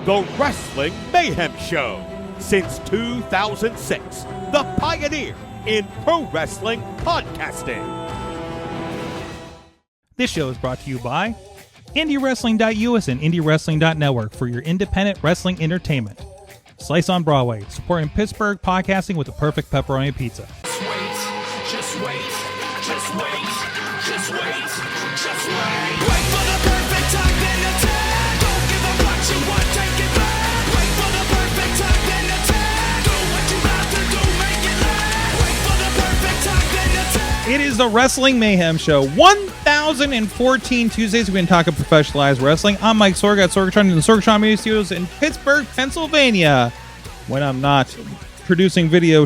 The Wrestling Mayhem Show. Since 2006, the pioneer in pro wrestling podcasting. This show is brought to you by IndieWrestling.us and IndieWrestling.network for your independent wrestling entertainment. Slice on Broadway, supporting Pittsburgh podcasting with the perfect pepperoni pizza. Just wait. Wait for the perfect time, then attack. Don't give up what you want, take it back. Wait for the perfect time, then attack. Do what you have to do, make it last. Wait for the perfect time, then attack. It is the Wrestling Mayhem Show. 1014 Tuesdays we've been talking professionalized wrestling. I'm Mike Sorg at Sorgstock in the Sorgstock Media Studios in Pittsburgh, Pennsylvania. When I'm not producing video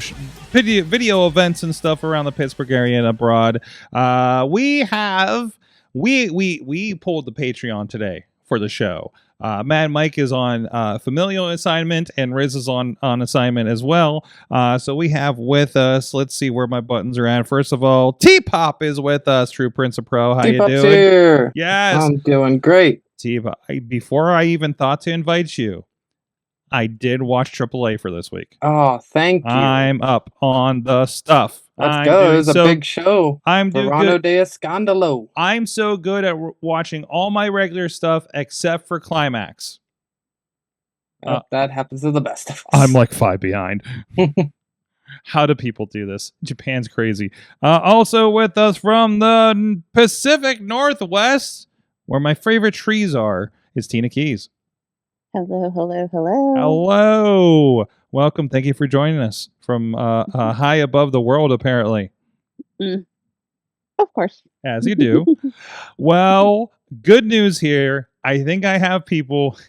events and stuff around the Pittsburgh area and abroad, we pulled the Patreon today for the show. Mad Mike is on familial assignment, and Riz is on assignment as well. So we have with us, let's see where my buttons are at. First of all, T-Pop is with us. TruePrinceofPro, how T-Pop's you doing? Here. Yes, I'm doing great. T-Pop. Before I even thought to invite you, I did watch AAA for this week. Oh, thank you. I'm up on the stuff. Let's go. It was a big show. I'm doing Verano good. de Escándalo. I'm so good at watching all my regular stuff except for Climax. That happens to the best of us. I'm like 5 behind. How do people do this? Japan's crazy. Also with us from the Pacific Northwest, where my favorite trees are, is Tina Keys. Hello. Hello. Welcome. Thank you for joining us from high above the world, apparently. Of course. As you do. Well, good news here. I think I have people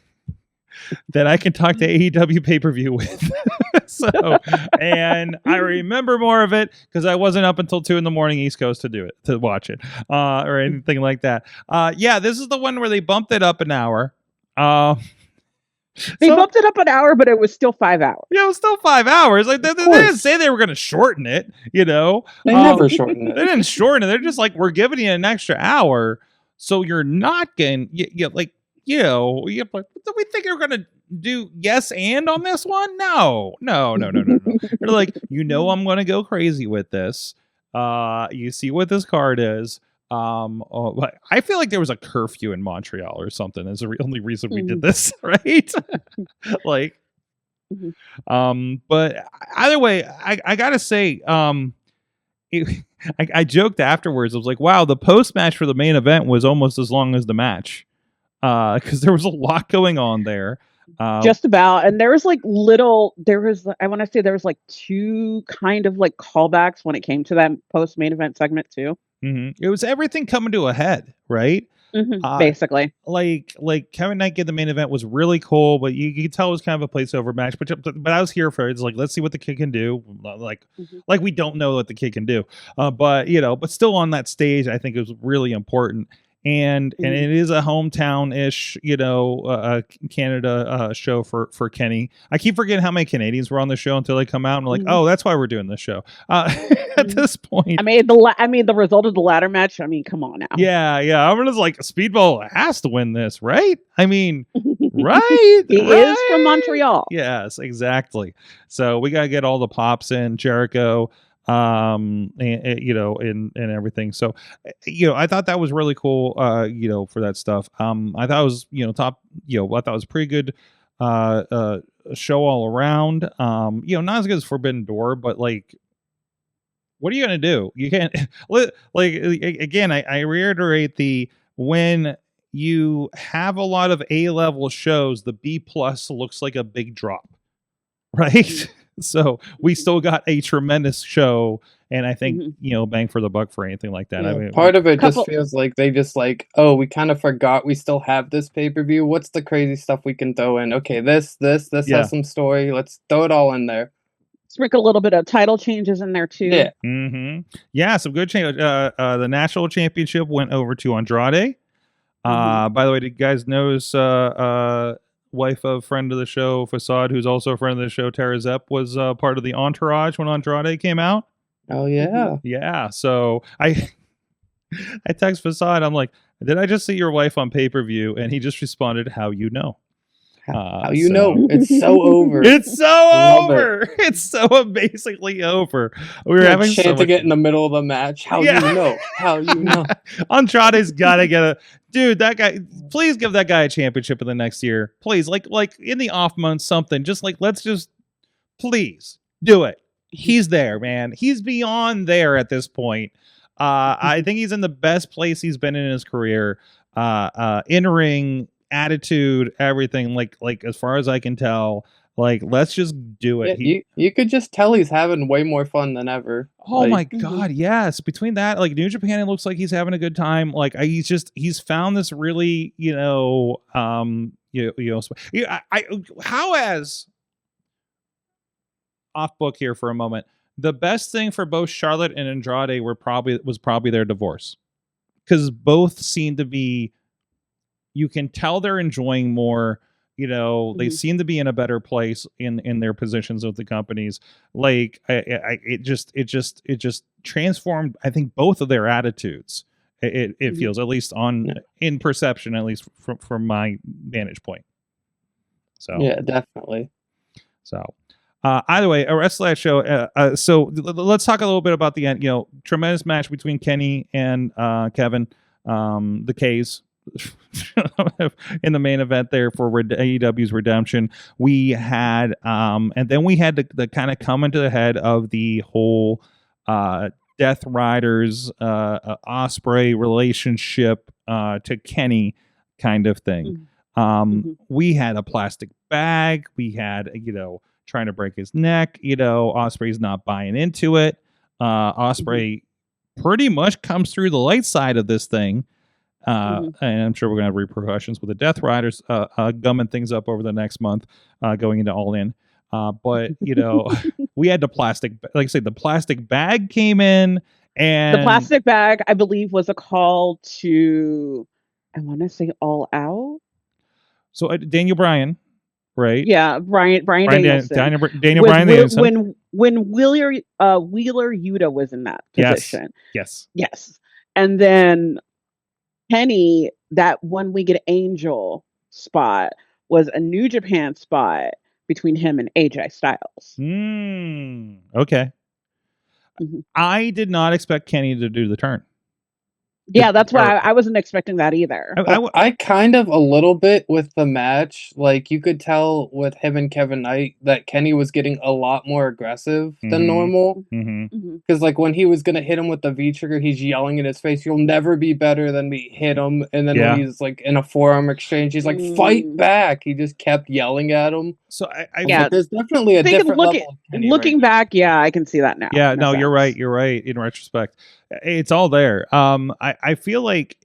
that I can talk to AEW Pay-Per-View with. And I remember more of it because I wasn't up until 2 a.m. East Coast to watch it or anything like that. Yeah, this is the one where they bumped it up an hour. They bumped it up an hour, but it was still 5 hours. Yeah, it was still 5 hours. Like they didn't say they were going to shorten it, you know. They never shorten it. They didn't shorten it. They're just like, we're giving you an extra hour, so you're not getting, do we think you're going to do yes and on this one? No. They're like, I'm going to go crazy with this. You see what this card is. I feel like there was a curfew in Montreal or something. That's the only reason we did this, right? But either way, I gotta say, I joked afterwards. I was like, "Wow, the post match for the main event was almost as long as the match," because there was a lot going on there. Just about, and there was I want to say there was like 2 kind of like callbacks when it came to that post main event segment too. Mm-hmm. It was everything coming to a head, right? Basically, like Kevin Knight getting the main event was really cool, but you could tell it was kind of a placeover match. But I was here for it. It's like, let's see what the kid can do. Like we don't know what the kid can do, but still on that stage, I think it was really important. And it is a hometown-ish, Canada show for Kenny. I keep forgetting how many Canadians were on the show until they come out and like, oh, that's why we're doing this show. At this point, the result of the ladder match. I mean, come on now. Yeah. I'm just like, Speedball has to win this, right? I mean, right? He is from Montreal. Yes, exactly. So we gotta get all the pops in Jericho. And everything. So, I thought that was really cool, for that stuff. I thought it was, top, I thought it was pretty good, show all around. Not as good as Forbidden Door, but like, what are you going to do? You can't, again, I reiterate when you have a lot of A-level shows, the B+ looks like a big drop, right? So we still got a tremendous show, and I think bang for the buck for anything like that. Yeah, I mean, part of it just feels like they just like, oh, we kind of forgot we still have this pay-per-view. What's the crazy stuff we can throw in? Okay, this has some story. Let's throw it all in there. Sprinkle a little bit of title changes in there too. Yeah, yeah, some good change. The national championship went over to Andrade. By the way, did you guys notice? Wife of friend of the show, Facade, who's also a friend of the show, Tara Zepp, was part of the entourage when Andrade came out. Oh yeah, yeah. So I text Facade. I'm like, did I just see your wife on pay-per-view? And he just responded, "How you know?" How you know? It's so over. It's so Love over. It's so basically over. We were having so chanting much. it in the middle of the match. How you know? How you know? Andrade's gotta get a dude. That guy, please give that guy a championship in the next year, please. Like in the off month, something. Just like let's just please do it. He's there, man. He's beyond there at this point. I think he's in the best place he's been in his career. In ring attitude, everything. Like as far as I can tell. Like, let's just do it. Yeah, you could just tell he's having way more fun than ever. Oh my God, yes. Between that, like New Japan, it looks like he's having a good time. Like he's found this really, how as off book here for a moment. The best thing for both Charlotte and Andrade was probably their divorce, because both seem to be. You can tell they're enjoying more. They seem to be in a better place in their positions with the companies. Like it just transformed. I think both of their attitudes. It feels, at least in perception, at least from my vantage point. So yeah, definitely. So either way, a wrestling show. So let's talk a little bit about the end. Tremendous match between Kenny and Kevin, the K's. In the main event there for AEW's Redemption, we had and then we had to kind of come into the head of the whole Death Riders Ospreay relationship to Kenny kind of thing. We had a plastic bag. We had trying to break his neck. Ospreay's not buying into it. Ospreay pretty much comes through the light side of this thing. And I'm sure we're going to have repercussions with the Death Riders gumming things up over the next month, going into All In. But we had the plastic, like I said, the plastic bag came in, and the plastic bag, I believe, was a call to, I want to say, All Out. So Daniel Bryan, right? Yeah, Brian Danielson. Daniel Bryan Danielson. When Wheeler Yuta was in that position. Yes. And then Kenny, that 1 Winged Angel spot was a New Japan spot between him and AJ Styles. Okay. I did not expect Kenny to do the turn. Yeah, that's why I wasn't expecting that either. I kind of a little bit with the match. Like, you could tell with him and Kevin Knight that Kenny was getting a lot more aggressive than normal. Because like when he was gonna hit him with the V trigger, he's yelling in his face, "You'll never be better than me." Hit him, and then when he's like in a forearm exchange, he's like, "Fight back!" He just kept yelling at him. So there's definitely a different level of Kenny looking back, yeah, I can see that now. Yeah, no, you're right. You're right. In retrospect, it's all there. I feel like,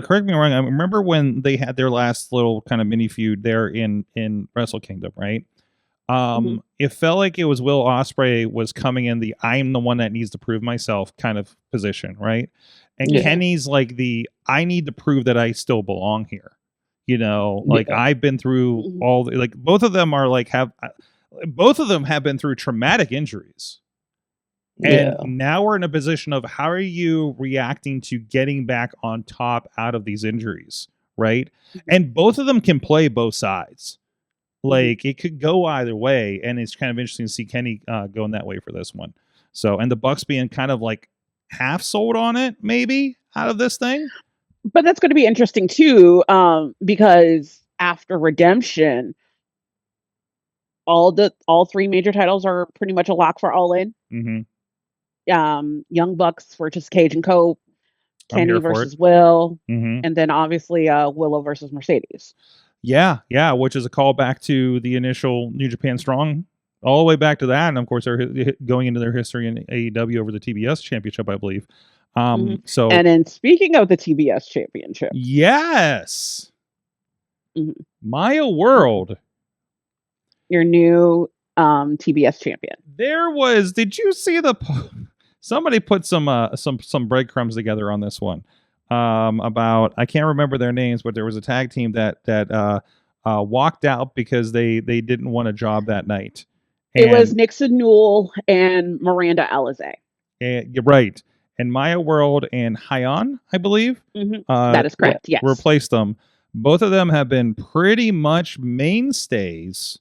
correct me wrong. I remember when they had their last little kind of mini feud there in Wrestle Kingdom, right? It felt like it was Will Ospreay was coming in the I'm the one that needs to prove myself kind of position, right? And Kenny's like I need to prove that I still belong here. I've been through all both of them have been through traumatic injuries. And now we're in a position of how are you reacting to getting back on top out of these injuries, right? And both of them can play both sides. Like, it could go either way, and it's kind of interesting to see Kenny going that way for this one. So, and the Bucks being kind of like half sold on it, maybe, out of this thing. But that's going to be interesting too, because after Redemption, all 3 major titles are pretty much a lock for All In. Young Bucks versus Cage and Cope, Kenny versus Will, and then obviously Willow versus Mercedes. Yeah, which is a callback to the initial New Japan Strong, all the way back to that, and of course they're going into their history in AEW over the TBS Championship, I believe. So, and then speaking of the TBS Championship, yes, Maya World, your new TBS champion. Did you see somebody put some breadcrumbs together on this one about, I can't remember their names, but there was a tag team that walked out because they didn't want a job that night. It was Nixon Newell and Miranda Alizé. You're right. And Maya World and Hyon, I believe. That is correct. Yes. Replaced them. Both of them have been pretty much mainstays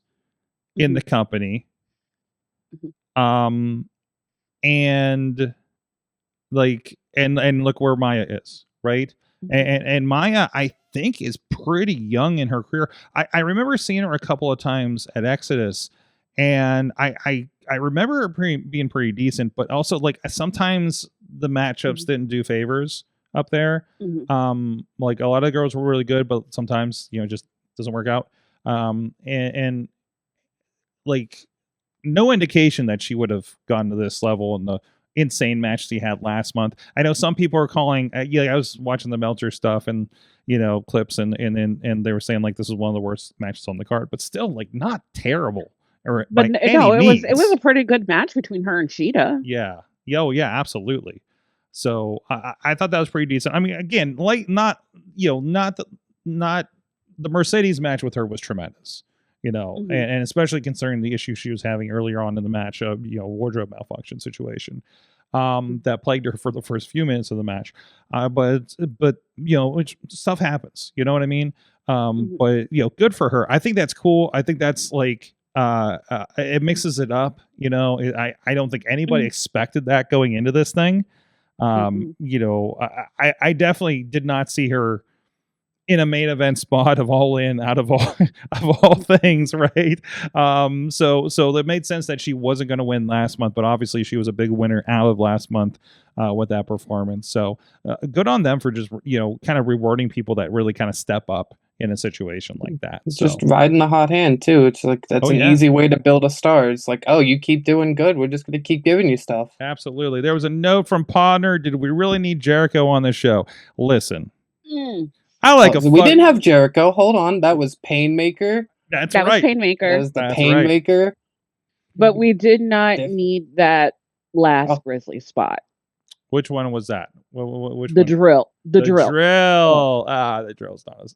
in the company. And like, and look where Maya is, right? And Maya, I think, is pretty young in her career. I remember seeing her a couple of times at Exodus, and I remember her being pretty decent, but also like sometimes the matchups didn't do favors up there. Like a lot of girls were really good, but sometimes, you know, just doesn't work out. And like no indication that she would have gone to this level in the insane match she had last month. I know some people are calling, I was watching the Meltzer stuff and, you know, clips and they were saying like this is one of the worst matches on the card, but still like not terrible. Or but no, it was a pretty good match between her and Sheeta. Yeah. Yeah, absolutely. So I thought that was pretty decent. I mean, again, like not the Mercedes match with her was tremendous, you know, and especially concerning the issue she was having earlier on in the match of, you know, wardrobe malfunction situation that plagued her for the first few minutes of the match. But you know, stuff happens, you know what I mean? But you know, good for her. I think that's cool. I think that's like, it mixes it up, you know. I don't think anybody expected that going into this thing. You know, I definitely did not see her in a main event spot of All In out of all things, right? So it made sense that she wasn't going to win last month, but obviously she was a big winner out of last month with that performance. So good on them for just, you know, kind of rewarding people that really kind of step up in a situation like that. It's just riding the hot hand too. It's like that's an easy way to build a star. It's like, oh, you keep doing good, we're just going to keep giving you stuff. Absolutely. There was a note from Podner. Did we really need Jericho on the show? Listen, I like we didn't have Jericho. Hold on, that was Painmaker. That was Painmaker. That was the Painmaker. Right. But we did not need that last Grizzly spot. Which one was that? Which the one? Drill. The drill. The drill's not a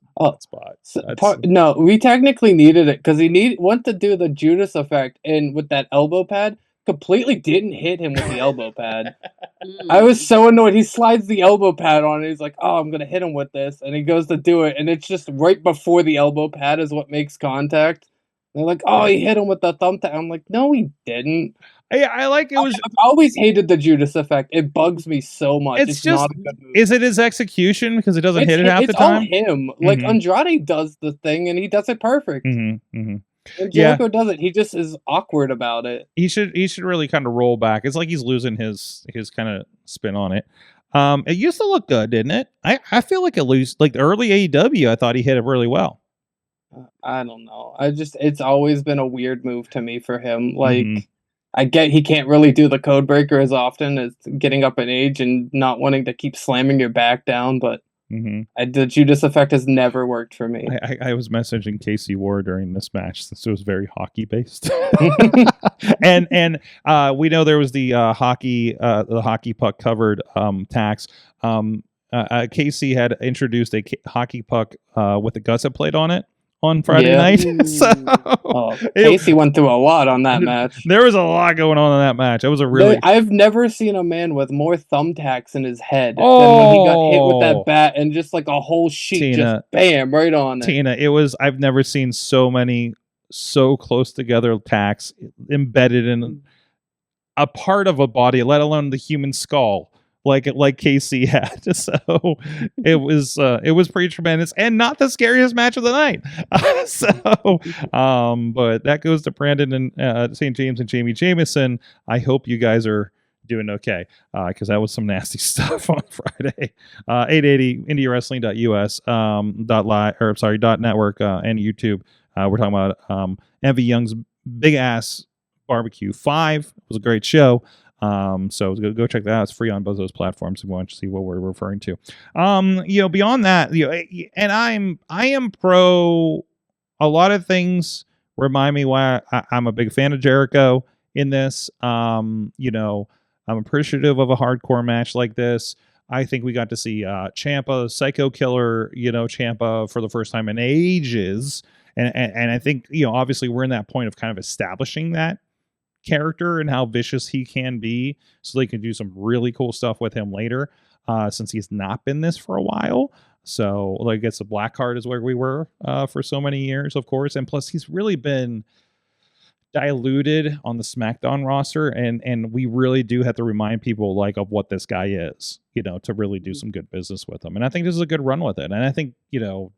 spot. No, we technically needed it because he went to do the Judas effect and with that elbow pad, completely didn't hit him with the elbow pad. I was so annoyed. He slides the elbow pad on and he's like, oh, I'm gonna hit him with this, and he goes to do it, and it's just right before the elbow pad is what makes contact. They're like, oh, he hit him with the thumbtack. I'm like, no, he didn't. I like it was. I've always hated the Judas effect. It bugs me so much. It's just not a good move. Is it his execution because it doesn't hit it half the time? It's all him. Like Andrade does the thing and he does it perfect. And Jericho does it. He just is awkward about it. He should really kind of roll back. It's like he's losing his kind of spin on it. It used to look good, didn't it? I feel like like the early AEW. I thought he hit it really well. I don't know. It's always been a weird move to me for him. Like. I get he can't really do the code breaker as often as getting up in age and not wanting to keep slamming your back down, but the Judas effect has never worked for me. I was messaging Casey Ward during this match since it was very hockey based, and we know there was the hockey puck covered tax. Casey had introduced a hockey puck with a gusset plate on it on Friday night. So Casey went through a lot on that match. There was a lot going on in that match. It was a really I've never seen a man with more thumbtacks in his head than when he got hit with that bat and just like a whole sheet just bam right on it. I've never seen so many so close together tacks embedded in a part of a body, let alone the human skull. Like KC had, so it was pretty tremendous and not the scariest match of the night. But that goes to Brandon and St. James and Jamie Jameson. I hope you guys are doing okay because that was some nasty stuff on Friday. 880 IndieWrestling.us .network and YouTube. We're talking about Envy Young's Big Ass Barbecue 5. It was a great show. So go check that out. It's free on both those platforms if you want to see what we're referring to. Beyond that, and I am pro a lot of things. Remind me why I'm a big fan of Jericho in this. I'm appreciative of a hardcore match like this. I think we got to see Ciampa, Psycho Killer, Ciampa for the first time in ages. And I think, obviously we're in that point of kind of establishing that character and how vicious he can be, so they can do some really cool stuff with him later, since he's not been this for a while. So like, I guess the black card is where we were for so many years, of course. And plus, he's really been diluted on the SmackDown roster, and we really do have to remind people like of what this guy is, to really do some good business with him. And I think this is a good run with it. And I think,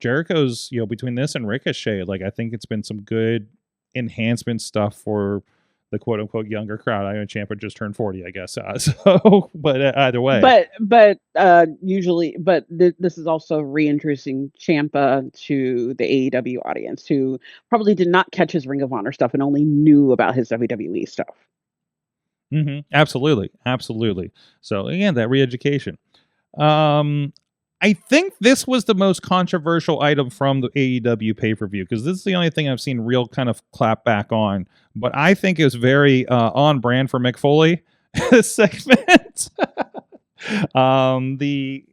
Jericho's, between this and Ricochet, like I think it's been some good enhancement stuff for the quote unquote younger crowd. I know Ciampa just turned 40, I guess. But either way, this is also reintroducing Ciampa to the AEW audience, who probably did not catch his Ring of Honor stuff and only knew about his WWE stuff. Absolutely. So again, that re-education. I think this was the most controversial item from the AEW pay-per-view, because this is the only thing I've seen real kind of clap back on. But I think it was very on brand for Mick Foley segment. The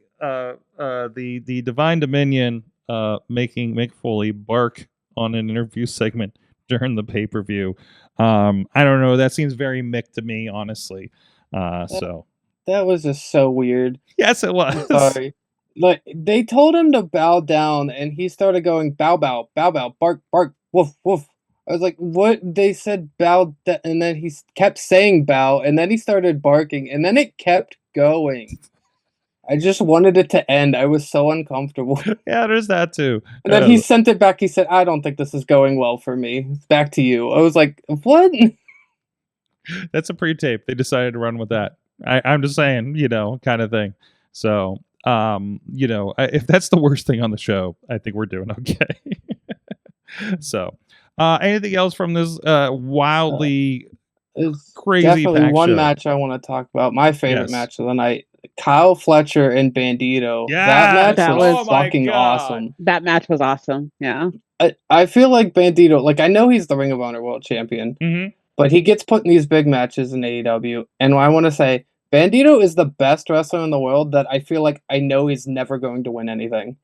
Divine Dominion making Mick Foley bark on an interview segment during the pay-per-view. I don't know. That seems very Mick to me, honestly. So that was just so weird. Yes, it was. Sorry. Like, they told him to bow down, and he started going bow, bow, bow, bow, bark, bark, woof, woof. I was like, what? They said bow, and then he kept saying bow, and then he started barking, and then it kept going. I just wanted it to end. I was so uncomfortable. Yeah, there's that too. And then he sent it back. He said, I don't think this is going well for me. It's back to you. I was like, what? That's a pre-tape. They decided to run with that. I'm just saying, kind of thing. So... if that's the worst thing on the show, I think we're doing okay. So, anything else from this wildly crazy definitely one show? match I want to talk about. My favorite match of the night: Kyle Fletcher and Bandido. That match was fucking awesome. That match was awesome. Yeah. I feel like Bandido, like, I know he's the Ring of Honor World Champion, but he gets put in these big matches in AEW, and I want to say, Bandido is the best wrestler in the world that I feel like I know he's never going to win anything.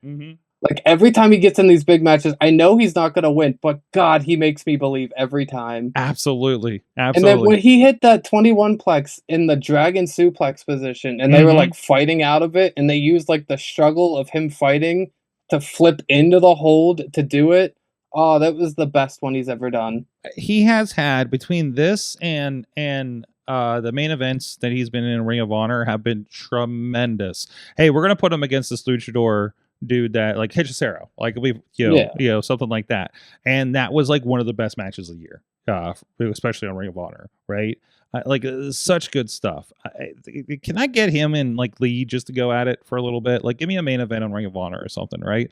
Like, every time he gets in these big matches, I know he's not going to win, but God, he makes me believe every time. Absolutely. And then when he hit that 21-plex in the dragon suplex position, and they were like fighting out of it, and they used like the struggle of him fighting to flip into the hold to do it. Oh, that was the best one he's ever done. He has had, between this and the main events that he's been in Ring of Honor, have been tremendous. Hey, we're gonna put him against this luchador dude that like Hechicero, like something like that, and that was like one of the best matches of the year, especially on Ring of Honor, right? Such good stuff. Can I get him and like Lee just to go at it for a little bit? Like, give me a main event on Ring of Honor or something, right?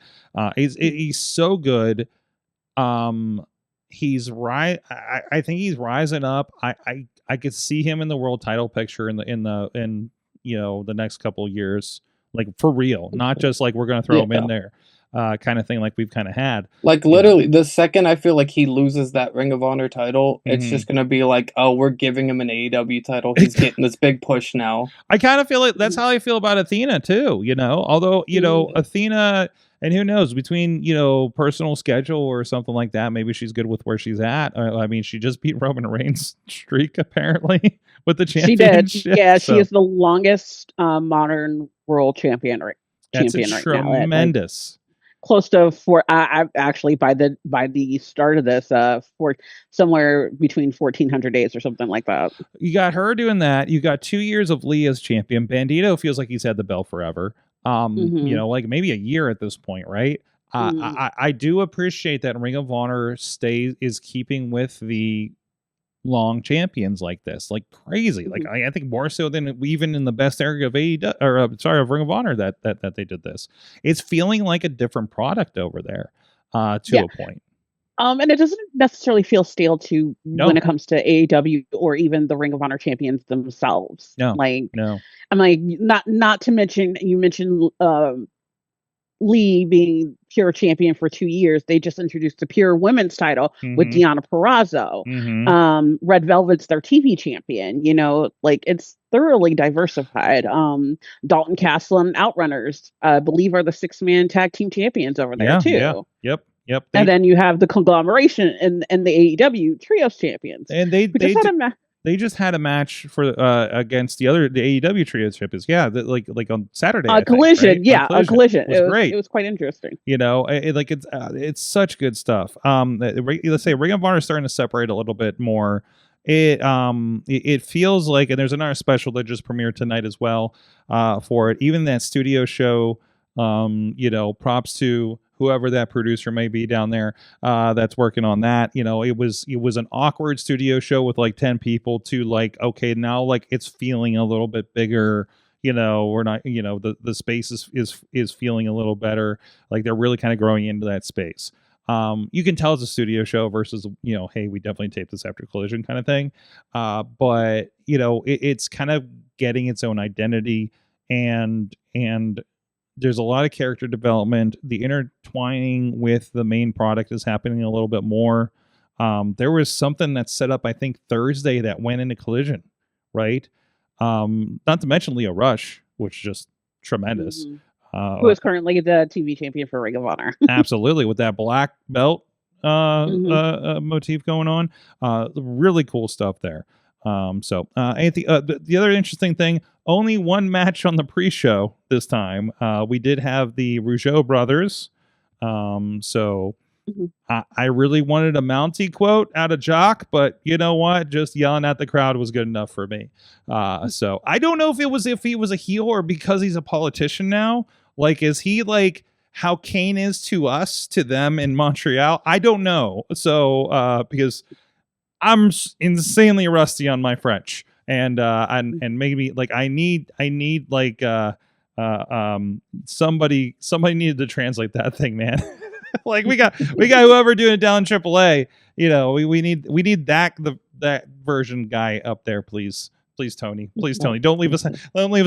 He's so good. He's right. I think he's rising up. I could see him in the world title picture in the next couple of years, like for real, not just like we're gonna throw him in there, kind of thing, like we've kind of had. Like, literally, the second I feel like he loses that Ring of Honor title, it's just gonna be like, oh, we're giving him an AEW title. He's getting this big push now. I kind of feel like that's how I feel about Athena too. Although Athena. And who knows, between, personal schedule or something like that, maybe she's good with where she's at. I mean, she just beat Roman Reigns' streak, apparently, with the championship. She did. Yeah, she is the longest modern world champion right now. Tremendous. Close to four. I actually, by the start of this, for somewhere between 1,400 days or something like that. You got her doing that. You got 2 years of Lee as champion. Bandito feels like he's had the belt forever. Like maybe a year at this point, right? I do appreciate that Ring of Honor is keeping with the long champions like this, like crazy. Like I think more so than even in the best era of of Ring of Honor that they did this. It's feeling like a different product over there, to a point. And it doesn't necessarily feel stale when it comes to AEW or even the Ring of Honor champions themselves. No. I'm like, not to mention, you mentioned Lee being pure champion for 2 years. They just introduced the pure women's title with Deonna Purrazzo. Red Velvet's their TV champion. It's thoroughly diversified. Dalton Castle and Outrunners, I believe, are the 6-man tag team champions over there too. Yep. And then you have the conglomeration and the AEW Trios champions. And they They just had a match for against the AEW trio champions. Yeah, like on Saturday. I think, Collision, right? yeah, a collision. It was great. It was quite interesting. You know, it's such good stuff. Let's say Ring of Honor is starting to separate a little bit more. It feels like, and there's another special that just premiered tonight as well. For it, even that studio show. You know, props to whoever that producer may be down there that's working on that. You know, it was an awkward studio show with like 10 people to like, okay, now like it's feeling a little bit bigger. You know, we're not, you know, the space is feeling a little better. Like they're really kind of growing into that space. You can tell it's a studio show versus, you know, hey, we definitely taped this after Collision kind of thing. But you know, it's kind of getting its own identity, and there's a lot of character development. The intertwining with the main product is happening a little bit more. There was something that's set up, I think, Thursday that went into Collision, right? Not to mention Leo Rush, which is just tremendous. Who is currently the TV champion for Ring of Honor. Absolutely, with that black belt motif going on. Really cool stuff there. Anthony, the other interesting thing, only one match on the pre-show this time. We did have the Rougeau brothers. I really wanted a Mountie quote out of Jock, but you know what? Just yelling at the crowd was good enough for me. So I don't know if he was a heel or because he's a politician now. Like, is he like how Kane is to us, to them in Montreal? I don't know. So because I'm insanely rusty on my French, and maybe like I need like somebody needed to translate that thing, man. Like we got whoever doing it down in AAA. You know, we need that version guy up there, please, Tony, don't leave us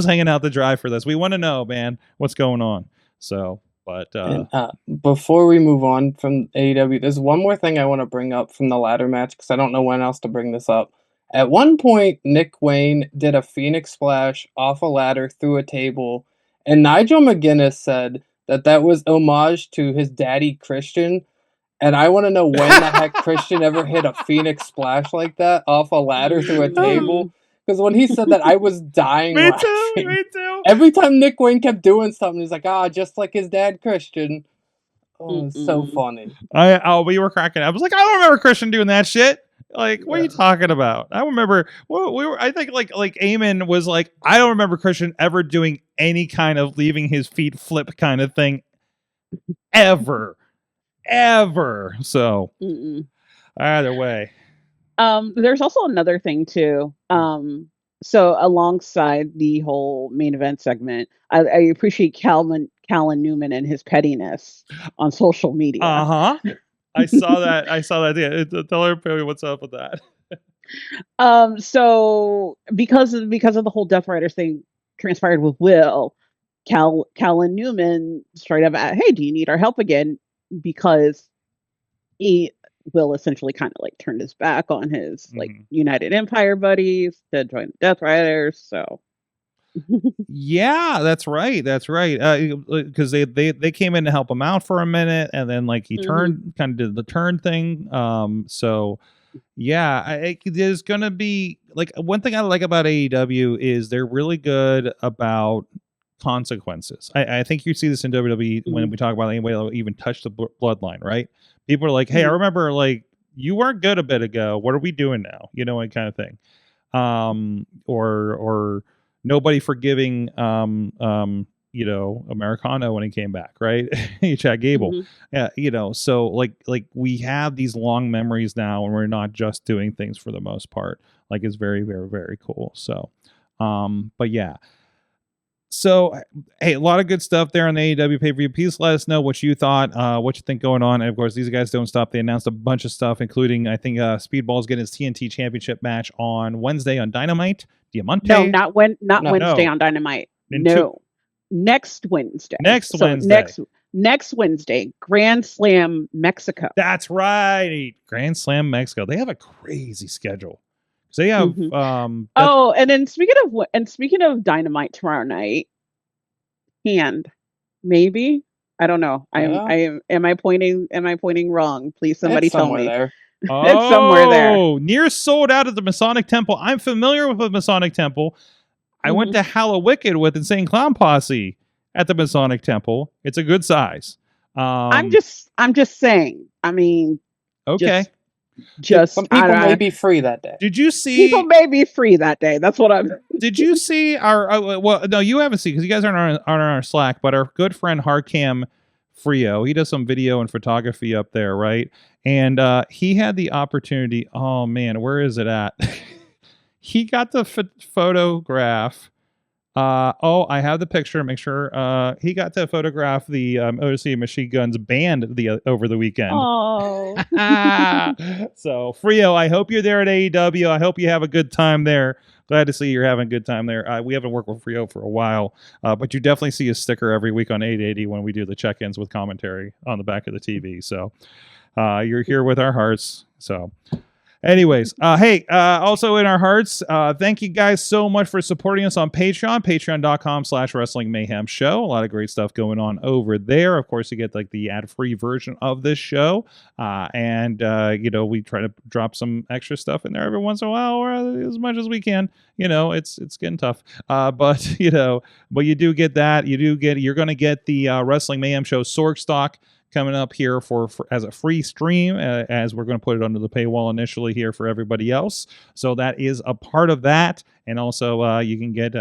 hanging out to dry for this. We want to know, man, what's going on. So. But before we move on from AEW, there's one more thing I want to bring up from the ladder match because I don't know when else to bring this up. At one point, Nick Wayne did a Phoenix Splash off a ladder through a table, and Nigel McGuinness said that was homage to his daddy Christian. And I want to know when the heck Christian ever hit a Phoenix Splash like that off a ladder through a table. Because when he said that, I was dying laughing. Me too. Every time Nick Wayne kept doing something, he's like, just like his dad, Christian. Oh, it's so funny. We were cracking. I was like, I don't remember Christian doing that shit. Like, what are you talking about? I remember I think like Eamon was like, I don't remember Christian ever doing any kind of leaving his feet flip kind of thing ever. So either way. There's also another thing too. So alongside the whole main event segment, I appreciate Calvin Newman and his pettiness on social media. I saw that. Yeah. Tell everybody what's up with that. So because of the whole Death Riders thing transpired with Will, Calvin Newman straight up at, hey, do you need our help again? Because Will essentially kind of like turned his back on his like United Empire buddies to join the Death Riders. So yeah, that's right. Because they came in to help him out for a minute, and then like he turned, kind of did the turn thing. So yeah, there's gonna be like one thing I like about AEW is they're really good about consequences. I think you see this in WWE when we talk about anybody that even touch the bloodline, right? People are like, hey, I remember like you weren't good a bit ago. What are we doing now? You know, that kind of thing. Or nobody forgiving you know, Americano when he came back, right? Chad Gable. Yeah, you know, so like we have these long memories now and we're not just doing things for the most part. Like it's very, very, very cool. So but yeah. So, hey, a lot of good stuff there on the AEW pay-per-view. Please let us know what you thought, what you think going on. And, of course, these guys don't stop. They announced a bunch of stuff, including, I think, Speedball's getting his TNT Championship match on Wednesday on Dynamite. Diamante. No, not Wednesday on Dynamite. Next Wednesday. Next Wednesday, Grand Slam Mexico. That's right. Grand Slam Mexico. They have a crazy schedule. So they have and then speaking of Dynamite tomorrow night, maybe, I don't know. Am I pointing wrong? Please somebody tell me. There. It's somewhere there. Oh, near sold out at the Masonic Temple. I'm familiar with the Masonic Temple. I went to Hallowicked with Insane Clown Posse at the Masonic Temple. It's a good size. I'm just saying. I mean, okay. Just some people may be free that day. Did you see? People may be free that day. That's what I'm. Did you see our? Well, no, you haven't seen because you guys aren't on our Slack. But our good friend Harcam Frio, he does some video and photography up there, right? And he had the opportunity. Oh man, where is it at? He got the photograph. I have the picture. Make sure he got to photograph the Odyssey Machine Guns band over the weekend. Oh, so Frio, I hope you're there at AEW. I hope you have a good time there. Glad to see you're having a good time there. We haven't worked with Frio for a while, but you definitely see a sticker every week on 880 when we do the check-ins with commentary on the back of the TV. So you're here with our hearts. So. Anyways, hey, also in our hearts, thank you guys so much for supporting us on Patreon, patreon.com/Wrestling Mayhem Show. A lot of great stuff going on over there. Of course, you get like the ad-free version of this show. And we try to drop some extra stuff in there every once in a while, or as much as we can. It's getting tough. But you do get that. You're going to get the Wrestling Mayhem Show Sorgstock coming up here for as a free stream, as we're going to put it under the paywall initially here for everybody else. So that is a part of that. And also you can get,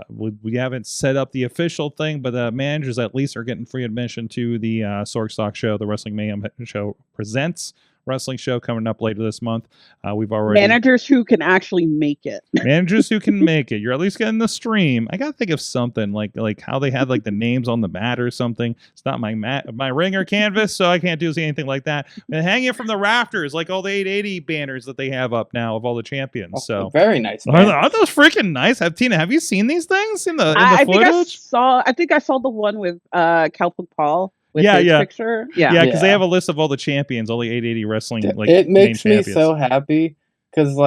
we haven't set up the official thing, but the managers at least are getting free admission to the Sorgstock show, the Wrestling Mayhem Show Presents wrestling show coming up later this month. We've already managers who can actually make it. Managers who can make it. You're at least getting the stream. I gotta think of something like how they had like the names on the mat or something. It's not my ring or canvas, so I can't do anything like that. And hang it from the rafters, like all the 880 banners that they have up now of all the champions. So very nice. Are those freaking nice? Tina, have you seen these things in the footage? I think I saw the one with Calvin Paul. Picture. Because they have a list of all the champions, all the 880 wrestling. Like it makes me champions. so happy because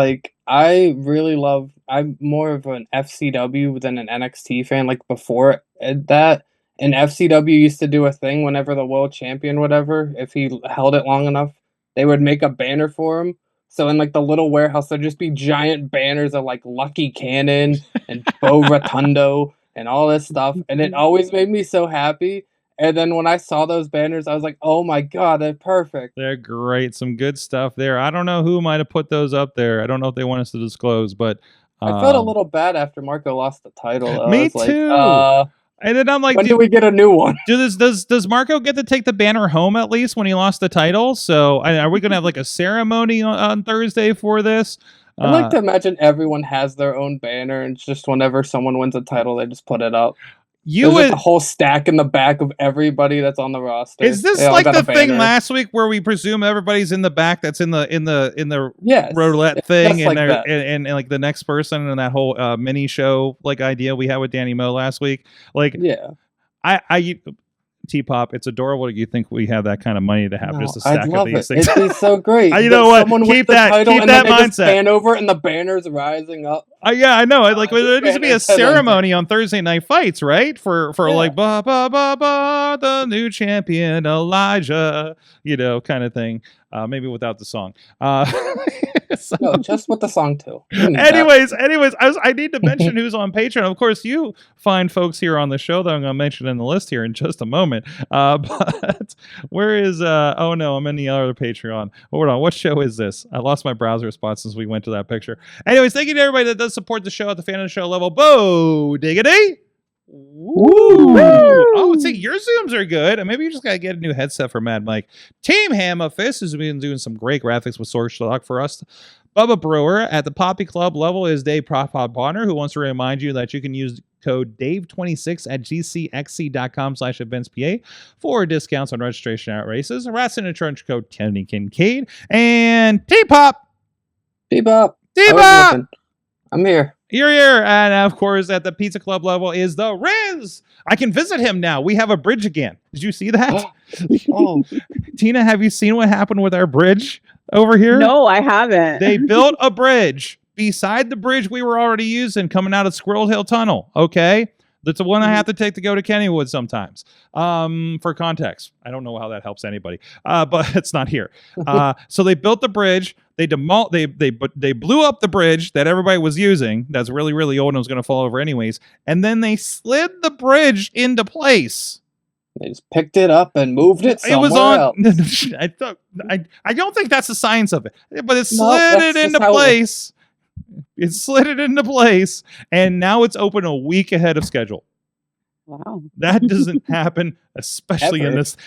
I'm more of an FCW than an NXT fan. Like before that, and FCW used to do a thing whenever the world champion, whatever, if he held it long enough, they would make a banner for him. So in the little warehouse, there'd just be giant banners of Lucky Cannon and Bo Rotundo and all this stuff, and it always made me so happy. And then when I saw those banners, I was like, oh my God, they're perfect. They're great. Some good stuff there. I don't know who might have put those up there. I don't know if they want us to disclose, but I felt a little bad after Marco lost the title. Me too. And then I'm like, when do we get a new one? Does Marco get to take the banner home at least when he lost the title? So are we going to have a ceremony on Thursday for this? I'd like to imagine everyone has their own banner, and just whenever someone wins a title, they just put it up. There's a whole stack in the back of everybody that's on the roster. Is this like the thing last week where we presume everybody's in the back that's in the roulette thing, and and like the next person and that whole mini show idea we had with Danny Moe last week? I T-Pop, it's adorable. You think we have that kind of money to have just a stack of these things? It'd be so great. You know what? Keep that mindset. Pan over and the banner's rising up. Yeah, I know. There needs to be a ceremony on Thursday Night Fights, right? For ba ba ba ba, the new champion Elijah, kind of thing. Maybe without the song. No, just with the song too. Anyways, I need to mention who's on Patreon. Of course, you find folks here on the show that I'm going to mention in the list here in just a moment. But where is? Oh no, I'm in the other Patreon. Hold on, what show is this? I lost my browser spot since we went to that picture. Anyways, thank you to everybody that does support the show at the fan of the show level. Bo diggity. Woo. Oh, see, your zooms are good. Maybe you just gotta get a new headset for Mad Mike. Team Hammer Fist has been doing some great graphics with Sorgstock for us. Bubba Brewer at the Poppy Club level is Dave Profod Bonner, who wants to remind you that you can use code Dave26 at gcxc.com/eventspa for discounts on registration at races. Rats in a trench coat, Tony Kincaid, and T-Pop. I'm here. You're here. And of course, at the Pizza Club level is the Riz. I can visit him now. We have a bridge again. Did you see that? Oh. Tina, have you seen what happened with our bridge over here? No, I haven't. They built a bridge beside the bridge we were already using coming out of Squirrel Hill Tunnel. Okay. That's the one I have to take to go to Kennywood sometimes. For context, I don't know how that helps anybody, but it's not here. So they built the bridge. They blew up the bridge that everybody was using. That's really, really old and was going to fall over anyways. And then they slid the bridge into place. They just picked it up and moved it somewhere else. I don't think that's the science of it, but it slid it into place. It slid it into place, and now it's open a week ahead of schedule. Wow, that doesn't happen, especially in this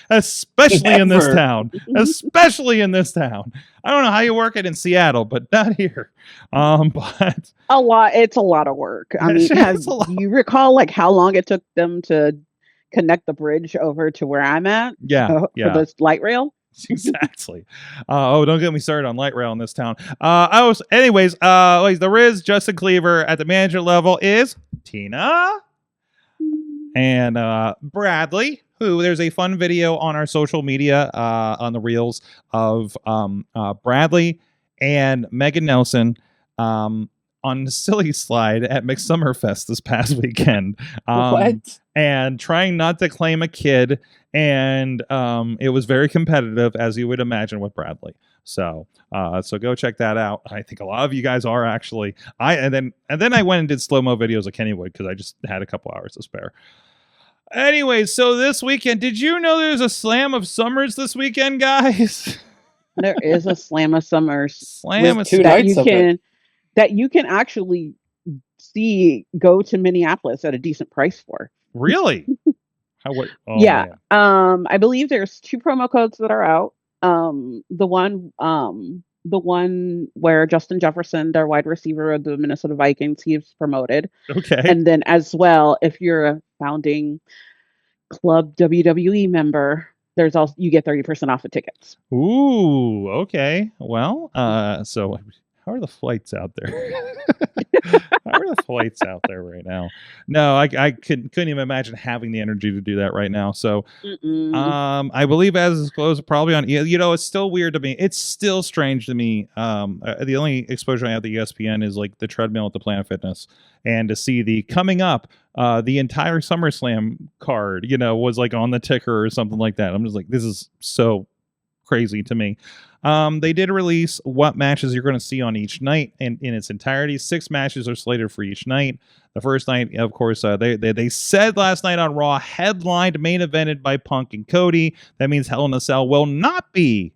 town. Especially in this town. I don't know how you work it in Seattle, but not here. But a lot. It's a lot of work. I mean, do you recall like how long it took them to connect the bridge over to where I'm at? Yeah, for this light rail. Exactly. Don't get me started on light rail in this town. Anyways, the Riz, Justin Cleaver at the manager level is Tina and Bradley, who there's a fun video on our social media on the reels of Bradley and Megan Nelson on the silly slide at McSummerfest this past weekend. What? And trying not to claim a kid. And it was very competitive, as you would imagine, with Bradley. So go check that out. I think a lot of you guys are actually. And then I went and did slow-mo videos of Kennywood because I just had a couple hours to spare. Anyway, so this weekend, did you know there's a Slam of Summers this weekend, guys? There is a Slam of Summers. Slam of Summers that you can actually go to Minneapolis at a decent price for. Really? Yeah. Man. I believe there's 2 promo codes that are out. The one where Justin Jefferson, their wide receiver of the Minnesota Vikings, he's promoted. Okay. And then as well, if you're a founding Club WWE member, there's also you get 30% off of tickets. Ooh, okay. Well, so how are the flights out there? How are the flights out there right now? No, I couldn't even imagine having the energy to do that right now. So, I believe as is closed, probably on. It's still weird to me. It's still strange to me. The only exposure I have to ESPN is like the treadmill at the Planet Fitness, and to see the coming up, the entire SummerSlam card, was like on the ticker or something like that. I'm just like, this is so crazy to me. They did release what matches you're going to see on each night in its entirety. 6 matches are slated for each night. The first night, of course, they said last night on Raw, headlined, main evented by Punk and Cody. That means Hell in a Cell will not be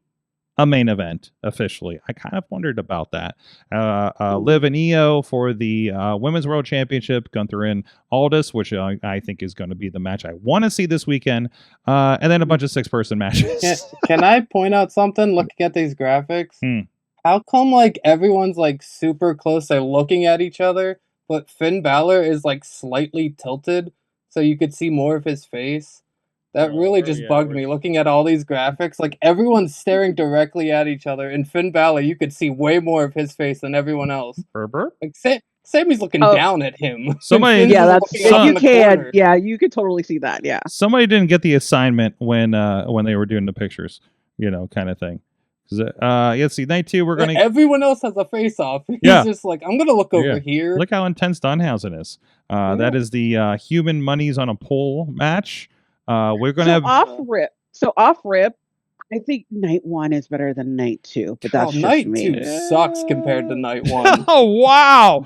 a main event officially. I kind of wondered about that. Liv and Io for the Women's World Championship. Gunther and Aldous, which I think is going to be the match I want to see this weekend. And then a bunch of 6-person matches. Can I point out something looking at these graphics? How come like everyone's like super close? They're looking at each other, but Finn Balor is like slightly tilted so you could see more of his face. That really just bugged me looking at all these graphics. Like everyone's staring directly at each other. And Finn Balor, you could see way more of his face than everyone else. Like Sammy's looking down at him. Somebody, you could totally see that. Yeah. Somebody didn't get the assignment when they were doing the pictures, kind of thing. Let's see, night 2 we're gonna. Everyone else has a face off. He's just like, I'm gonna look over here. Look how intense Danhausen is. That is the Human Monies on a Pole match. We're gonna have off rip. I think night 1 is better than night 2, but that's just night me. 2 sucks compared to night 1. Oh wow!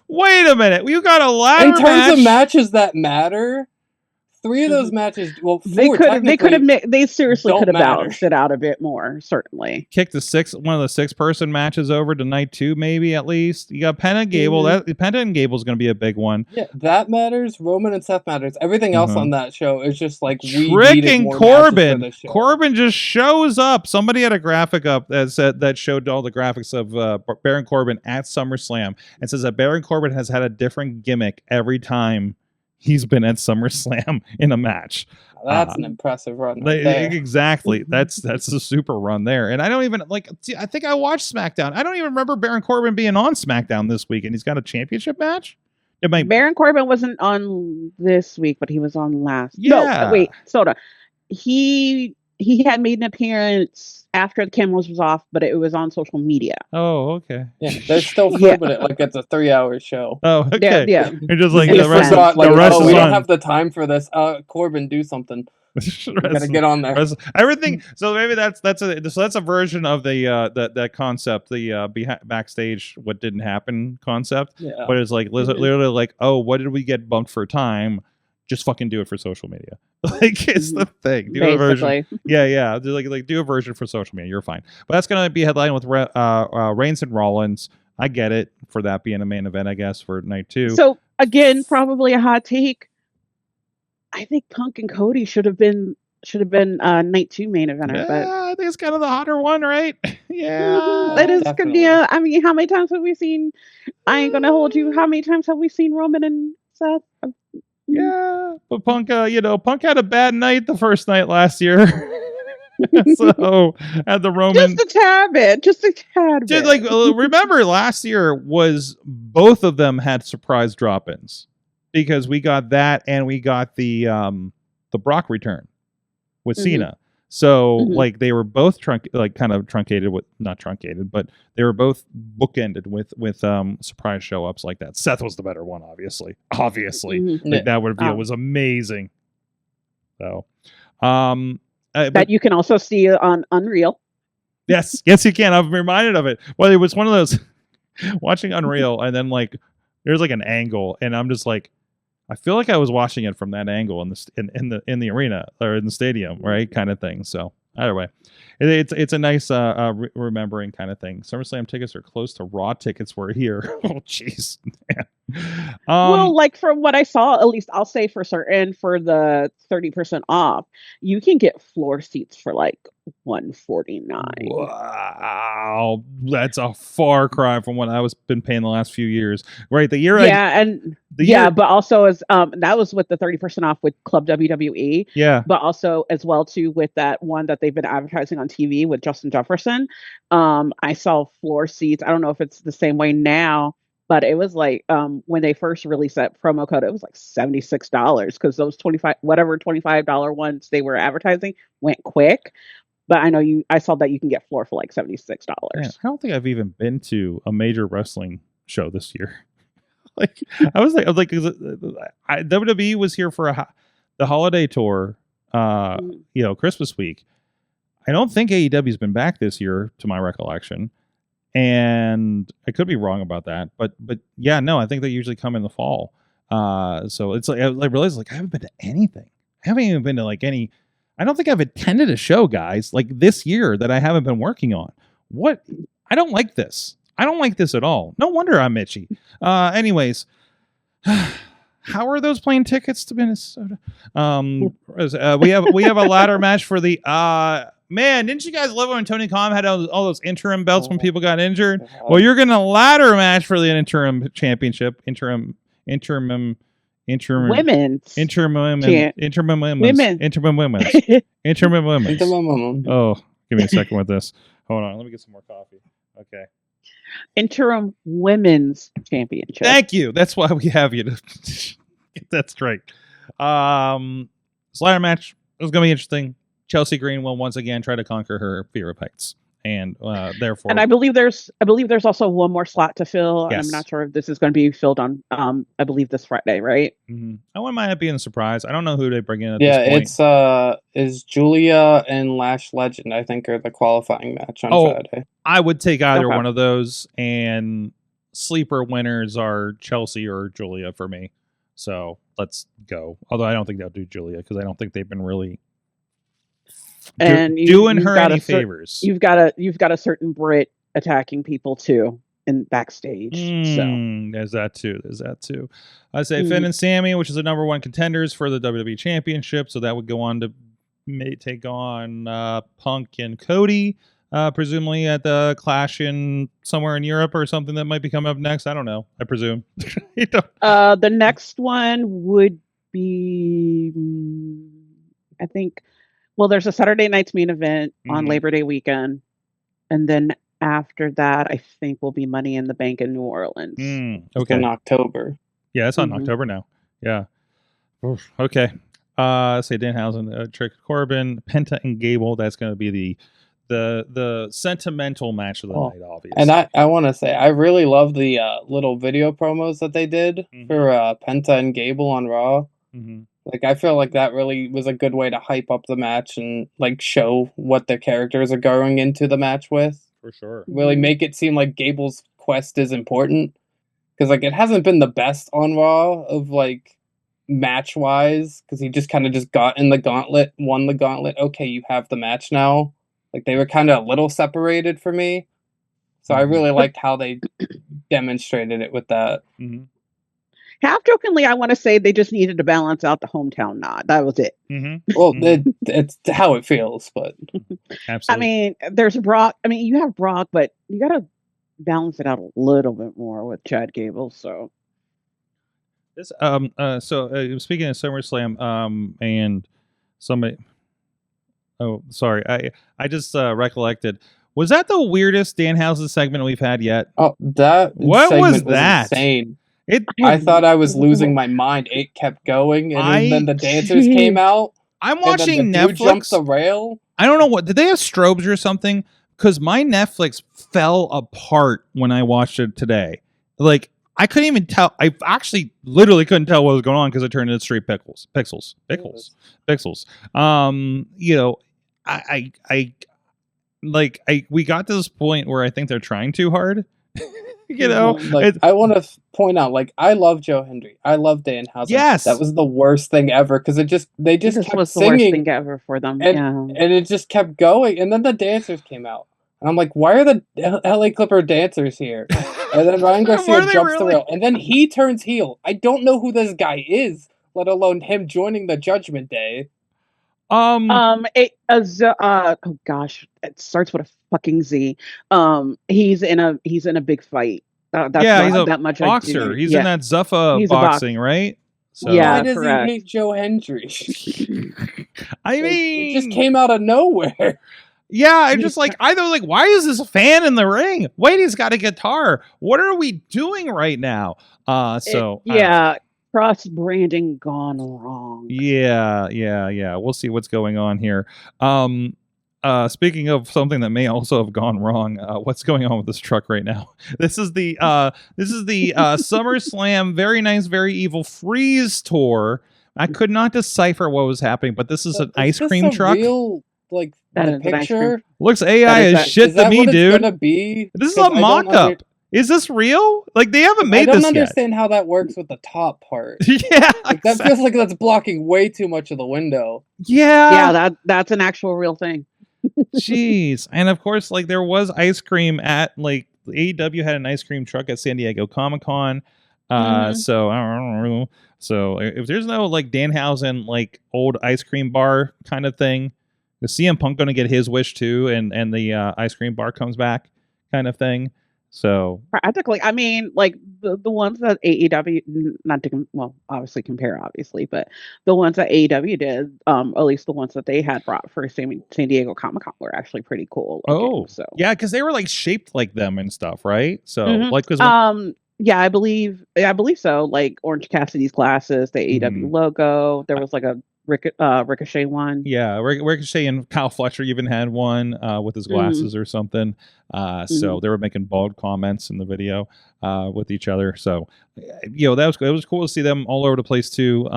Wait a minute, you got a ladder in terms of matches that matter. 3 of those matches, well, 4 they seriously could have balanced it out a bit more, certainly. Kick one of the 6-person matches over to night 2, maybe at least. You got Penta and Gable. Penta and Gable is going to be a big one. Yeah, that matters. Roman and Seth matters. Everything else on that show is just like tricking Corbin. Corbin just shows up. Somebody had a graphic up that showed all the graphics of Baron Corbin at SummerSlam and says that Baron Corbin has had a different gimmick every time he's been at SummerSlam in a match. That's an impressive run. There. Exactly. That's a super run there. And I don't even I think I watched SmackDown. I don't even remember Baron Corbin being on SmackDown this week, and he's got a championship match. Baron Corbin wasn't on this week, but he was on last. Yeah. No, wait, Soda. He he had made an appearance after the cameras was off, but it was on social media. Oh, okay. Yeah, they're still filming it like it's a 3-hour show. Oh, okay. Yeah. You're just like And the it's rest. not, Like, the rest oh, is we don't on. have the time for this. Corbin, do something. You gotta get on there. Everything. So maybe that's a version of the that concept, the backstage what didn't happen concept. Yeah. But it's like literally like, oh, what did we get bumped for time? Just fucking do it for social media. Like it's the thing. Do a version. Yeah. Do like do a version for social media. You're fine. But that's gonna be headline with Reigns and Rollins. I get it for that being a main event, I guess, for night 2. So again, probably a hot take. I think Punk and Cody should have been night 2 main eventer. But I think it's kind of the hotter one, right? Yeah, that is good. definitely. Yeah, I mean, how many times have we seen? I ain't gonna hold you. How many times have we seen Roman and Seth? Yeah, but Punk, Punk had a bad night the first night last year. So at the Roman, Just a tad bit. Dude, like remember last year was both of them had surprise drop-ins because we got that and we got the Brock return with Cena. So like they were both kind of truncated with not truncated, but they were both bookended with surprise show ups like that. Seth was the better one, obviously. Like that reveal was amazing. So, that you can also see on Unreal. Yes, you can. I'm reminded of it. Well, it was one of those watching Unreal, and then like there's like an angle, and I'm just like, I feel like I was watching it from that angle in the arena or in the stadium, right? Kind of thing. So either way, it's a nice remembering kind of thing. SummerSlam tickets are close to Raw tickets were here. Oh, jeez. Well, like from what I saw, at least I'll say for certain, for the 30% off, you can get floor seats for like $149. Wow, that's a far cry from what I was been paying the last few years. Right, the year but also as that was with the 30% off with Club WWE. Yeah, but also as well too with that one that they've been advertising on TV with Justin Jefferson. I saw floor seats. I don't know if it's the same way now, but it was like when they first released that promo code, it was like $76 because those $25 ones they were advertising went quick. But I saw that you can get floor for like $76. Man, I don't think I've even been to a major wrestling show this year. Like I was like WWE was here for the holiday tour, Christmas week. I don't think AEW's been back this year, to my recollection. And I could be wrong about that, but yeah, no, I think they usually come in the fall. So it's like I realized like I haven't been to anything. I haven't even been to like any. I don't think I've attended a show, guys, like this year that I haven't been working on. What? I don't like this. I don't like this at all. No wonder I'm itchy. Anyways, how are those plane tickets to Minnesota? We have a ladder match for the. Man, didn't you guys love when Tony Khan had all those interim belts when people got injured? Well, you're going to ladder match for the interim championship, interim women's. Oh, give me a second with this. Hold on, let me get some more coffee. Okay. Interim women's championship. Thank you. That's why we have you to get that straight. Ladder match. It was going to be interesting. Chelsea Green will once again try to conquer her fear of heights, and therefore. And I believe there's also one more slot to fill. Yes. And I'm not sure if this is going to be filled on. I believe this Friday, right? Mm-hmm. I wouldn't mind it being a surprise. I don't know who they bring in at this point. Yeah, it's Julia and Lash Legend. I think are the qualifying match on Friday. I would take either one of those, and sleeper winners are Chelsea or Julia for me. So let's go. Although I don't think they'll do Julia because I don't think they've been really. And doing her any favors. You've got a certain Brit attacking people too in backstage. There's that too. I say Finn and Sammy, which is the number one contenders for the WWE Championship, so that would go on to take on Punk and Cody, presumably at the Clash in somewhere in Europe or something that might be coming up next. I don't know. I presume. The next one would be, I think. Well, there's a Saturday night's main event on Labor Day weekend. And then after that, I think will be Money in the Bank in New Orleans. Okay. In October. Yeah, it's on October now. Yeah. Oof, okay. Say Danhausen, Trick Corbin, Penta, and Gable. That's going to be the sentimental match of the night, obviously. And I want to say I really love the little video promos that they did for Penta and Gable on Raw. Like, I feel like that really was a good way to hype up the match and like show what their characters are going into the match with. For sure. Really make it seem like Gable's quest is important, because like it hasn't been the best on Raw of like match wise, because he just kind of just got in the gauntlet, won the gauntlet. Okay, you have the match now. Like, they were kind of a little separated for me, so I really liked how they demonstrated it with that. Half jokingly, I want to say they just needed to balance out the hometown nod. That was it. Well, it's how it feels, but absolutely. I mean, there's Brock. I mean, you have Brock, but you got to balance it out a little bit more with Chad Gable. So this speaking of SummerSlam, and somebody. Oh, sorry. I just recollected. Was that the weirdest Danhausen segment we've had yet? Oh, what was that? Insane. I thought I was losing my mind. It kept going, and then the dancers came out. I'm watching and then the Netflix. dude jumped the rail. I don't know what. Did they have strobes or something? Because my Netflix fell apart when I watched it today. Like, I couldn't even tell. I actually literally couldn't tell what was going on because it turned into straight pixels. You know, we got to this point where I think they're trying too hard. You know, like, I want to point out, like, I love Joe Hendry. I love Danhausen. Yes, that was the worst thing ever, because they just kept was singing. The worst thing ever for them, and it just kept going. And then the dancers came out, and I'm like, why are the LA Clipper dancers here? And then Ryan Garcia jumps the rail, and then he turns heel. I don't know who this guy is, let alone him joining the Judgment Day. Oh gosh, it starts with a fucking Z. He's in a big fight. That's he's a that much boxer. He's in that Zuffa boxing, right? So, yeah, why does he hate Joe Hendry? I mean, it just came out of nowhere. Yeah, I'm just like, why is this fan in the ring? Wait, he's got a guitar. What are we doing right now? Cross branding gone wrong. Yeah. We'll see what's going on here. Speaking of something that may also have gone wrong, what's going on with this truck right now? This is the SummerSlam Very Nice Very Evil Freeze tour. I could not decipher what was happening, but this is an ice cream truck. Real, like, the picture looks AI as shit to me, dude. This is a mock-up. Is this real? Like, they haven't made this yet. I don't understand how that works with the top part. Yeah, like, that feels like that's blocking way too much of the window. Yeah, that's an actual real thing. Jeez. And of course, like, there was ice cream at, like, AEW had an ice cream truck at San Diego Comic-Con. So I don't know. So if there's no, like, Danhausen, like, old ice cream bar kind of thing, is CM Punk going to get his wish too, and the ice cream bar comes back kind of thing? So practically, I mean, like the ones that AEW, not to obviously compare, but the ones that AEW did, at least the ones that they had brought for San Diego Comic-Con were actually pretty cool looking, so yeah, because they were like shaped like them and stuff, right? So like, yeah, I believe so. Like Orange Cassidy's glasses, the AEW logo. There was like a Ricochet one. Yeah, Ricochet and Kyle Fletcher even had one with his glasses or something. So they were making bold comments in the video with each other. So it was cool to see them all over the place too.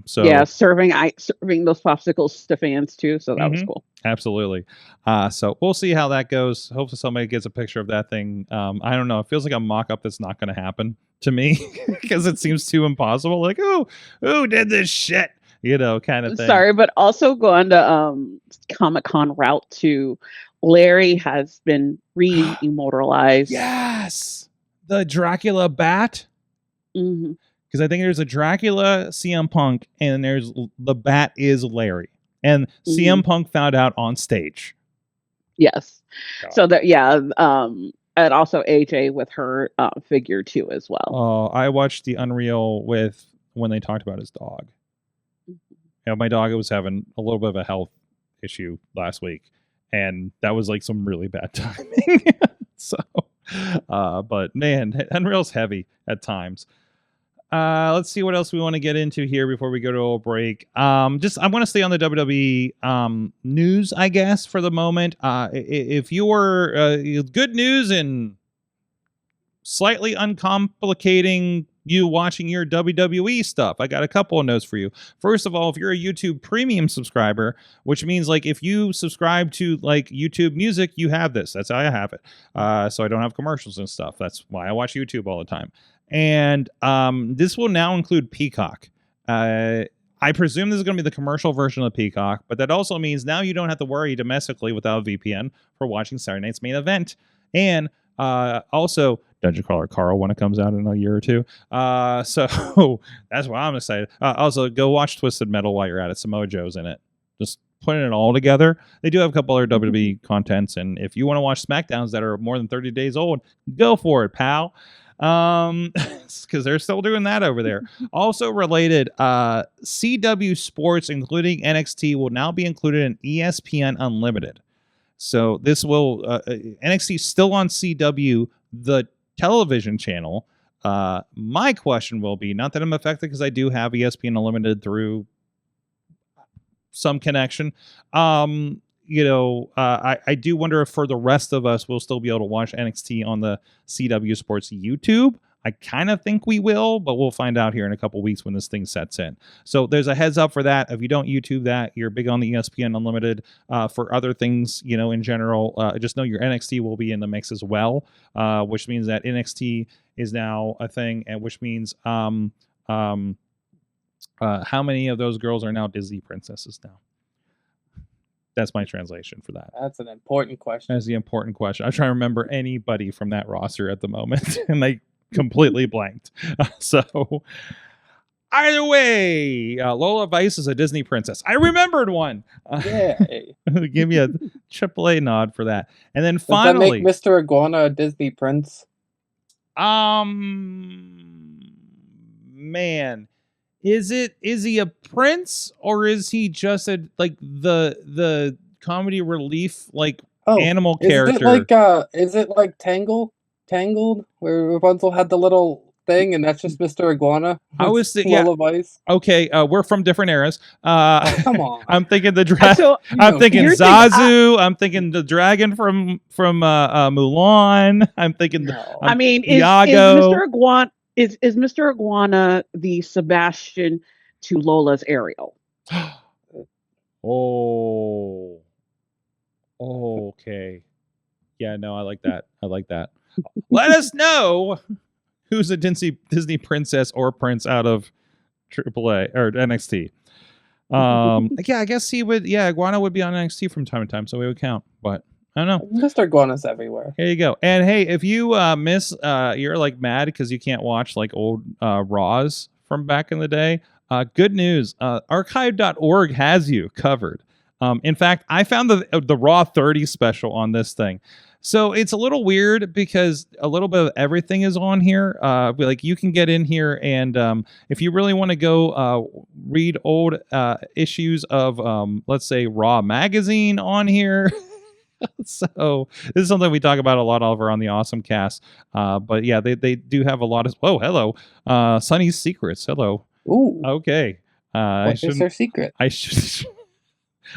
So yeah, serving those popsicles to fans too. So that was cool. Absolutely. So we'll see how that goes. Hopefully somebody gets a picture of that thing. I don't know. It feels like a mock-up that's not going to happen to me because it seems too impossible. Like, who did this shit? Kind of thing. Sorry, but also going to Comic-Con route to Larry has been re-immortalized. Yes, the Dracula bat. Because I think there's a Dracula CM Punk, and there's the bat is Larry, and CM Punk found out on stage. Yes, so that and also AJ with her figure too as well. Oh, I watched the Unreal when they talked about his dog. My dog was having a little bit of a health issue last week, and that was like some really bad timing. So, but man, Unreal's heavy at times. Let's see what else we want to get into here before we go to a break. I want to stay on the WWE news, I guess, for the moment. If you were good news and slightly uncomplicating you watching your WWE stuff, I got a couple of notes for you. First of all, if you're a YouTube Premium subscriber, which means like if you subscribe to like YouTube Music, you have this. That's how I have it. So I don't have commercials and stuff. That's why I watch YouTube all the time. And this will now include Peacock. I presume this is going to be the commercial version of Peacock, but that also means now you don't have to worry domestically without a VPN for watching Saturday night's main event. And also Dungeon Crawler Carl when it comes out in a year or two. So that's why I'm excited. Also, go watch Twisted Metal while you're at it. Samoa Joe's in it. Just putting it all together. They do have a couple other WWE contents, and if you want to watch SmackDowns that are more than 30 days old, go for it, pal. Because they're still doing that over there. Also related, CW Sports, including NXT, will now be included in ESPN Unlimited. So this will NXT still on CW, the television channel. My question will be, not that I'm affected because I do have ESPN Unlimited through some connection. I do wonder if for the rest of us, we'll still be able to watch NXT on the CW Sports YouTube. I kind of think we will, but we'll find out here in a couple weeks when this thing sets in. So there's a heads up for that. If you don't YouTube that, you're big on the ESPN Unlimited. For other things, in general, just know your NXT will be in the mix as well, which means that NXT is now a thing, and which means how many of those girls are now Disney princesses now? That's my translation for that. That's an important question. That's the important question. I'm trying to remember anybody from that roster at the moment, and they completely blanked. So either way, Lola Vice is a Disney princess. I remembered one. Yeah. Give me a AAA nod for that. And then Does finally, that make Mr. Iguana a Disney prince? Man, is he a prince, or is he just the comedy relief animal character? Is it like Tangled, where Rapunzel had the little thing, and that's just Mr. Iguana? I was Lola Vice. Okay, we're from different eras. Come on. I'm thinking I'm thinking Zazu. I'm thinking the dragon from Mulan. I'm thinking. Iago. Is Mr. Iguana the Sebastian to Lola's Ariel? Oh, okay. Yeah, no, I like that. Let us know who's a Disney princess or prince out of AAA or NXT. Yeah, I guess he would. Yeah, Iguana would be on NXT from time to time, so we would count. But I don't know. Mr. Iguana's everywhere. Here you go. And hey, if you miss, you're mad because you can't watch old Raws from back in the day. Good news. Archive.org has you covered. In fact, I found the Raw 30 special on this thing. So it's a little weird because a little bit of everything is on here. You can get in here, and if you really want to go read old issues of, let's say, Raw magazine on here. So this is something we talk about a lot over on the Awesome Cast. But yeah, they do have a lot of. Oh, hello, Sunny's Secrets. Hello. Ooh. Okay. What is their secret?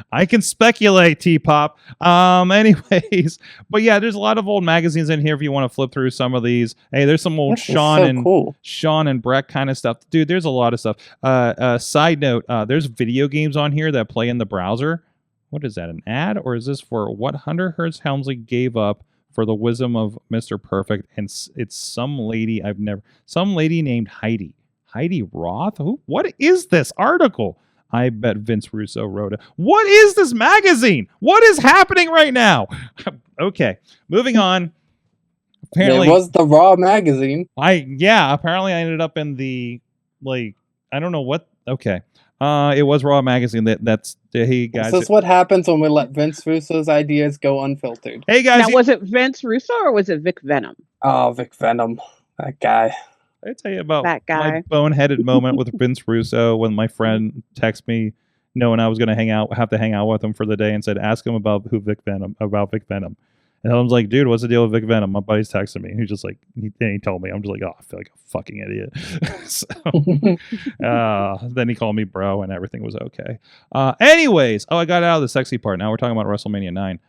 I can speculate, T-Pop. Anyways, but yeah, there's a lot of old magazines in here if you want to flip through some of these. Hey, there's some old Sean and Breck kind of stuff. Dude, there's a lot of stuff. Side note, there's video games on here that play in the browser. What is that, an ad? Or is this for what Hunter Hearst Helmsley gave up for the wisdom of Mr. Perfect? And it's some lady named Heidi Roth. What is this article? I bet Vince Russo wrote it. What is this magazine? What is happening right now? Okay, moving on. Apparently, it was the Raw magazine. Apparently I ended up in the I don't know what. Okay, it was Raw magazine. That's hey guys. This is what happens when we let Vince Russo's ideas go unfiltered. Hey guys, now was it Vince Russo or was it Vic Venom? Oh, Vic Venom, that guy. I tell you about that guy. My boneheaded moment with Vince Russo when my friend texted me knowing I was going to have to hang out with him for the day and said, ask him about Vic Venom. And I was like, dude, what's the deal with Vic Venom? My buddy's texting me. He's just like, he told me. I'm just like, oh, I feel like a fucking idiot. So, then he called me bro, and everything was okay. Anyways, I got out of the sexy part. Now we're talking about WrestleMania 9.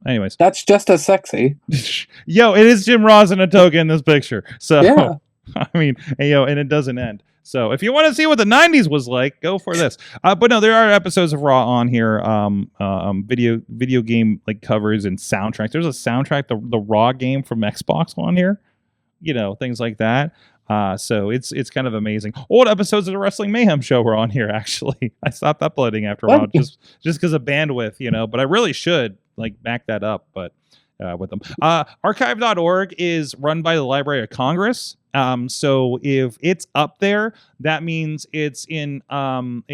Anyways. That's just as sexy. Yo, it is Jim Ross and Atoka in this picture. So, yeah. I mean, and it doesn't end. So if you want to see what the 90s was like, go for this. But no, there are episodes of Raw on here, video game like covers and soundtracks. There's a soundtrack, the Raw game from Xbox on here, things like that. So it's kind of amazing. Old episodes of the Wrestling Mayhem show were on here, actually. I stopped uploading after a while just because of bandwidth, but I really should like back that up, but with them. Archive.org is run by the Library of Congress. So if it's up there, that means it's in permanent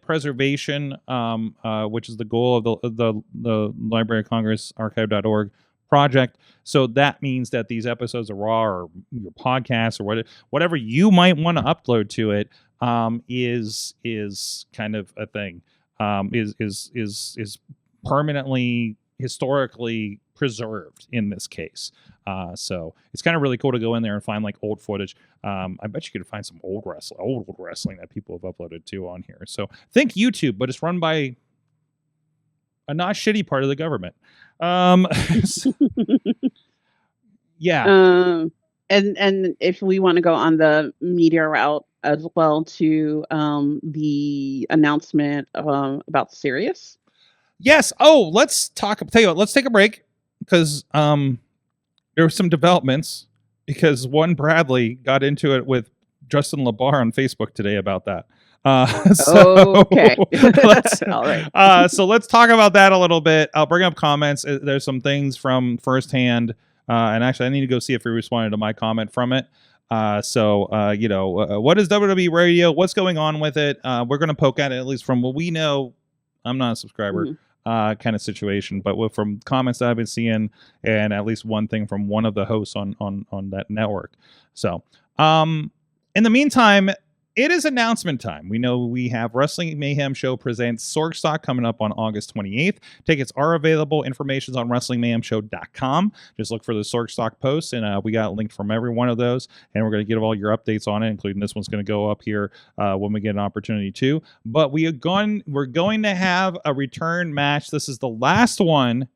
preservation, which is the goal of the Library of Congress Archive.org project. So that means that these episodes of Raw or your podcast or whatever you might want to upload to it is kind of a thing. Is permanently historically preserved in this case. So it's kind of really cool to go in there and find like old footage. I bet you could find some old wrestling that people have uploaded to on here. So think YouTube, but it's run by a not shitty part of the government. Yeah. And if we want to go on the media route as well to the announcement about Sirius. Yes. Oh, let's take a break because there were some developments because one Bradley got into it with Justin LaBar on Facebook today about that. Okay. All right. So let's talk about that a little bit. I'll bring up comments. There's some things from firsthand. And actually, I need to go see if he responded to my comment from it. What is WWE Radio? What's going on with it? We're going to poke at it, at least from what we know. I'm not a subscriber. Mm-hmm. Kind of situation, but from comments that I've been seeing, and at least one thing from one of the hosts on that network. So, in the meantime, it is announcement time. We know we have Wrestling Mayhem Show presents Sorgstock coming up on August 28th. Tickets are available. Information's on WrestlingMayhemShow.com. Just look for the Sorgstock posts, and we got linked from every one of those, and we're going to give all your updates on it, including this one's going to go up here when we get an opportunity to. But we're going to have a return match. This is the last one.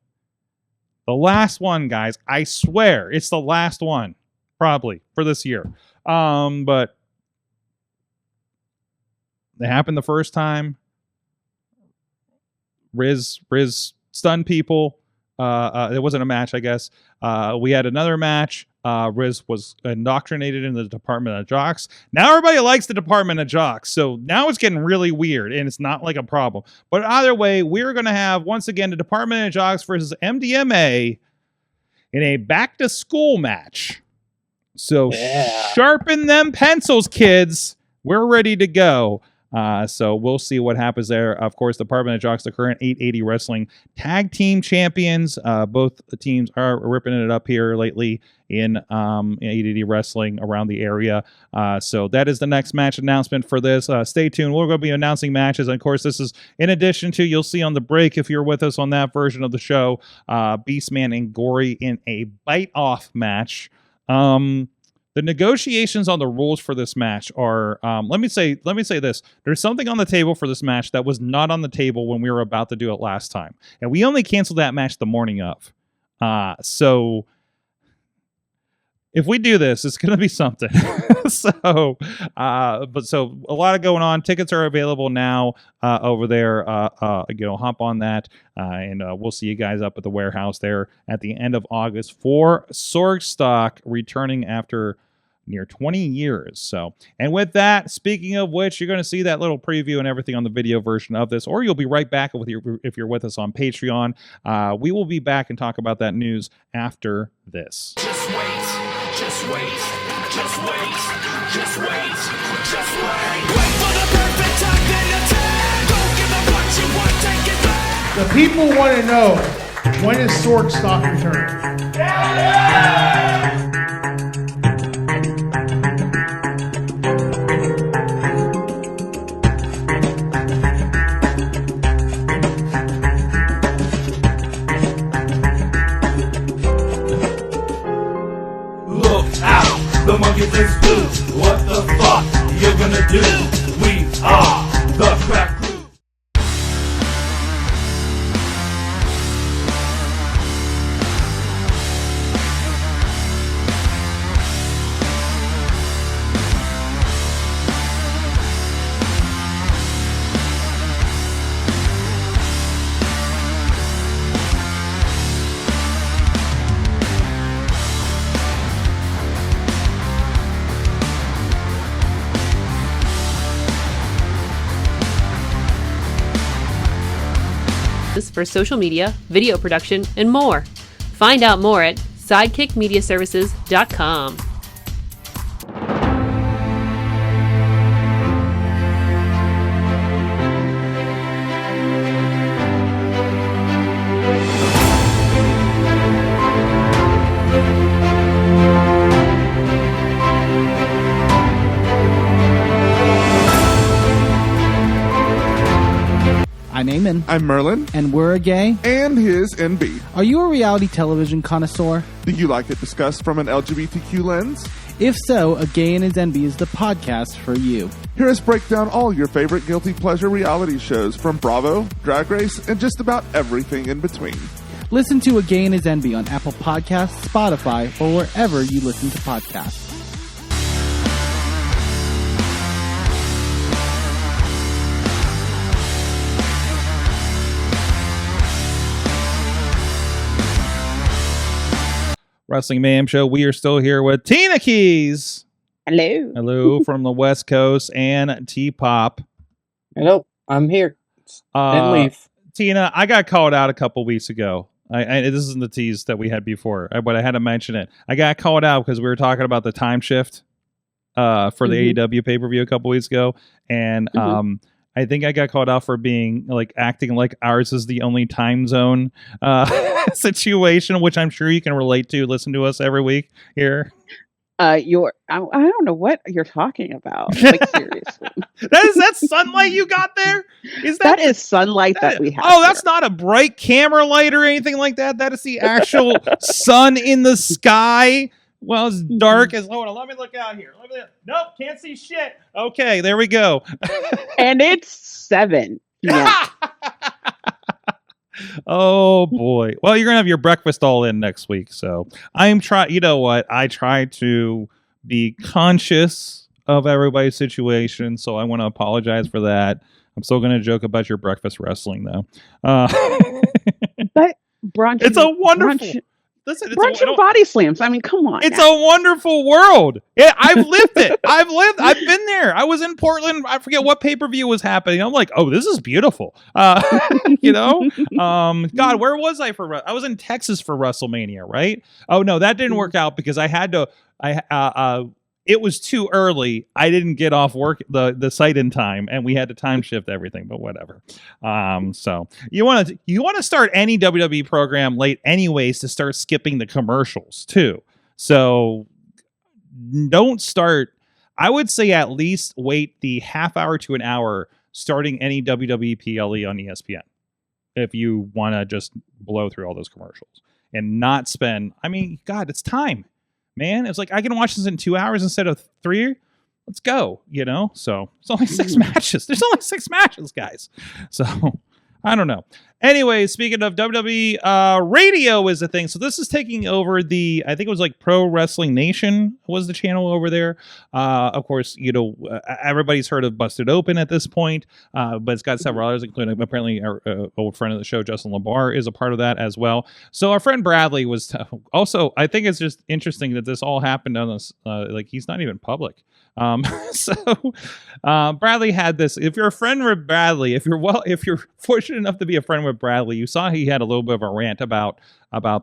The last one, guys. I swear, it's the last one, probably, for this year. But it happened the first time. Riz stunned people. It wasn't a match, I guess. We had another match. Riz was indoctrinated in the Department of Jocks. Now everybody likes the Department of Jocks. So now it's getting really weird, and it's not like a problem. But either way, we're going to have, once again, the Department of Jocks versus MDMA in a back-to-school match. So sharpen them pencils, kids. We're ready to go. So we'll see what happens there. Of course, the Department of Jocks, the current 880 Wrestling Tag Team Champions. Both the teams are ripping it up here lately in 880 Wrestling around the area. So that is the next match announcement for this. Stay tuned. We're going to be announcing matches. And of course, this is in addition to, you'll see on the break, if you're with us on that version of the show, Beastman and Gory in a bite-off match. The negotiations on the rules for this match are, let me say this. There's something on the table for this match that was not on the table when we were about to do it last time. And we only canceled that match the morning of. So if we do this, it's going to be something. So a lot of going on. Tickets are available now over there. Hop on that. And we'll see you guys up at the warehouse there at the end of August for Sorgstock, returning after near 20 years. So, and with that, speaking of which, you're going to see that little preview and everything on the video version of this, or you'll be right back if you're with us on Patreon. We will be back and talk about that news after this. Just wait, just wait, just wait, just wait, just wait. Wait for the perfect time, then attack. Don't give up what you want, take it back. The people want to know, when is Sorgstock returning? dog is this blue. What the fuck you gonna do? We are the Crack Crew. For social media, video production, and more. Find out more at sidekickmediaservices.com. I'm Eamon. I'm Merlin. And we're a gay. And his NB. Are you a reality television connoisseur? Do you like it discussed from an LGBTQ lens? If so, A Gay and His NB is the podcast for you. Hear us break down all your favorite guilty pleasure reality shows from Bravo, Drag Race, and just about everything in between. Listen to A Gay and His NB on Apple Podcasts, Spotify, or wherever you listen to podcasts. Wrestling Mayhem Show. We are still here with Tina Keys. Hello. Hello from the West Coast and T-Pop. Hello, I'm here. Didn't leave. Tina, I got called out a couple weeks ago. This isn't the tease that we had before, but I had to mention it. I got called out because we were talking about the time shift for the AEW pay-per-view a couple weeks ago, and I think I got called out for being acting like ours is the only time zone situation, which I'm sure you can relate to. Listen to us every week here. I don't know what you're talking about. Like, seriously. that sunlight you got there? That is sunlight that we have. Oh, that's not a bright camera light or anything like that. That is the actual sun in the sky. Well, it's dark as... Hold on, let me look out here. Nope, can't see shit. Okay, there we go. And it's 7 p.m. Oh, boy. Well, you're going to have your breakfast all in next week, so I'm trying... You know what? I try to be conscious of everybody's situation, so I want to apologize for that. I'm still going to joke about your breakfast wrestling, though. But brunch... It's a wonderful... Listen, brunch and body slams. I mean, come on. It's a wonderful world. Yeah, I've lived it. I've been there. I was in Portland. I forget what pay-per-view was happening. I'm like, oh, this is beautiful. God, where was I for? I was in Texas for WrestleMania, right? Oh no, that didn't work out because I had to. It was too early. I didn't get off work the site in time, and we had to time shift everything. But whatever. So you want to start any WWE program late, anyways, to start skipping the commercials too. So don't start. I would say at least wait the half hour to an hour starting any WWE PLE on ESPN if you want to just blow through all those commercials and not spend. I mean, God, it's time. Man, it's like I can watch this in 2 hours instead of 3. Let's go, So it's only 6 matches. There's only 6 matches, guys. So I don't know. Anyway, speaking of WWE, radio is a thing. So this is taking over I think it was like Pro Wrestling Nation was the channel over there. Of course, everybody's heard of Busted Open at this point, but it's got several others, including apparently our old friend of the show, Justin LaBar, is a part of that as well. So our friend Bradley was also, I think it's just interesting that this all happened on this, he's not even public. Bradley had this. If you're a friend with Bradley, if you're fortunate enough to be a friend with Bradley, you saw he had a little bit of a rant about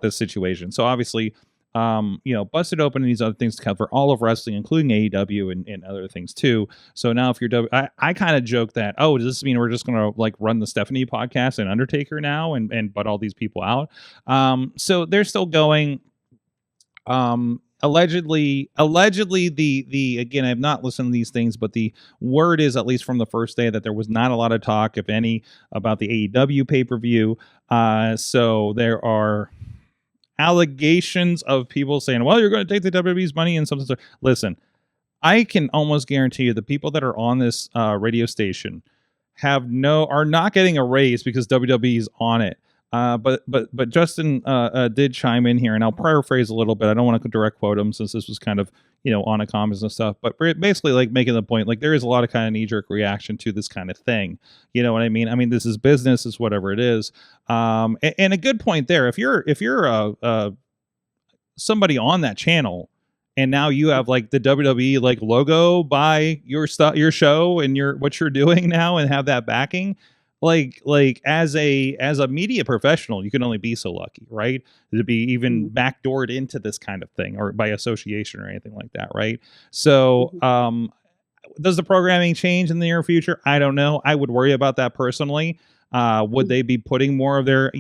this situation. So obviously, Busted Open and these other things cover all of wrestling, including AEW and other things too. So now if you're I kind of joke that, oh, does this mean we're just going to run the Stephanie podcast and Undertaker now and butt all these people out? So they're still going. Allegedly, the again, I've not listened to these things, but the word is, at least from the first day, that there was not a lot of talk, if any, about the AEW pay-per-view. So there are allegations of people saying, well, you're going to take the WWE's money and something. Listen, I can almost guarantee you the people that are on this radio station are not getting a raise because WWE's on it. But Justin did chime in here, and I'll paraphrase a little bit. I don't want to direct quote him since this was kind of, on a comments and stuff, but basically like making the point, like there is a lot of kind of knee-jerk reaction to this kind of thing. You know what I mean? I mean, this is business, it's whatever it is. And a good point there. If you're somebody on that channel, and now you have like the WWE like logo by your show and what you're doing now, and have that backing. Like as a media professional, you can only be so lucky, right? To be even backdoored into this kind of thing, or by association or anything like that, right? So, does the programming change in the near future? I don't know. I would worry about that personally. Would they be putting more of their,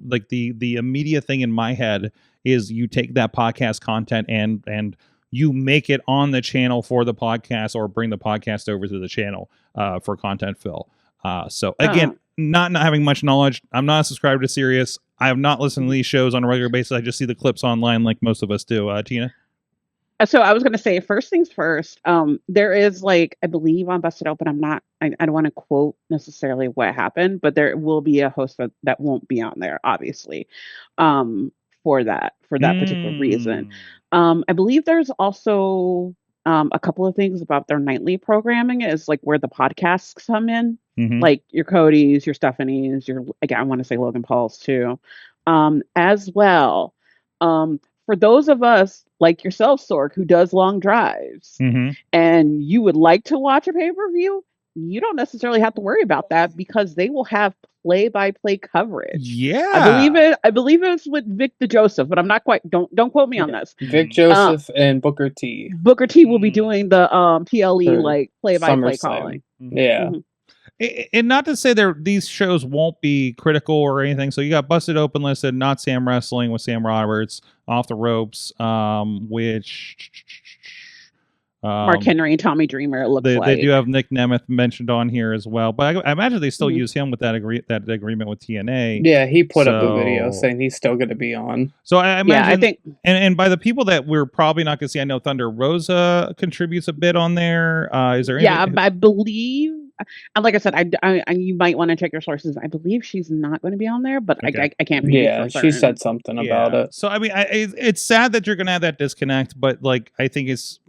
like the immediate thing in my head is you take that podcast content and you make it on the channel for the podcast, or bring the podcast over to the channel for content fill. So again, not having much knowledge. I'm not subscribed to Sirius. I have not listened to these shows on a regular basis. I just see the clips online like most of us do. Tina? So I was going to say, first things first, there is I believe on Busted Open, I don't want to quote necessarily what happened, but there will be a host that won't be on there, obviously, for that particular reason. I believe there's also a couple of things about their nightly programming is like where the podcasts come in, like your Codys, your Stephanies, I want to say Logan Paul's too, as well. For those of us like yourself, Sorg, who does long drives, and you would like to watch a pay-per-view, you don't necessarily have to worry about that because they will have play-by-play coverage. Yeah, I believe it's with Vic DeJoseph, but I'm not quite. Don't quote me on this. Vic Joseph and Booker T. Booker T will be doing the PLE like play-by-play calling. Yeah. And not to say these shows won't be critical or anything. So you got Busted Open listed, Not Sam Wrestling with Sam Roberts, Off the Ropes, which Mark Henry and Tommy Dreamer. It looks they do have Nick Nemeth mentioned on here as well, but I imagine they still use him with that agreement with TNA. Yeah, he put up a video saying he's still going to be on. So I imagine, I think, and by the people that we're probably not going to see, I know Thunder Rosa contributes a bit on there. Is there? I believe. And like I said, I you might want to check your sources. I believe she's not going to be on there, but okay. I can't be. Yeah, she said something about it. So I mean, it's sad that you're going to have that disconnect, but like I think it's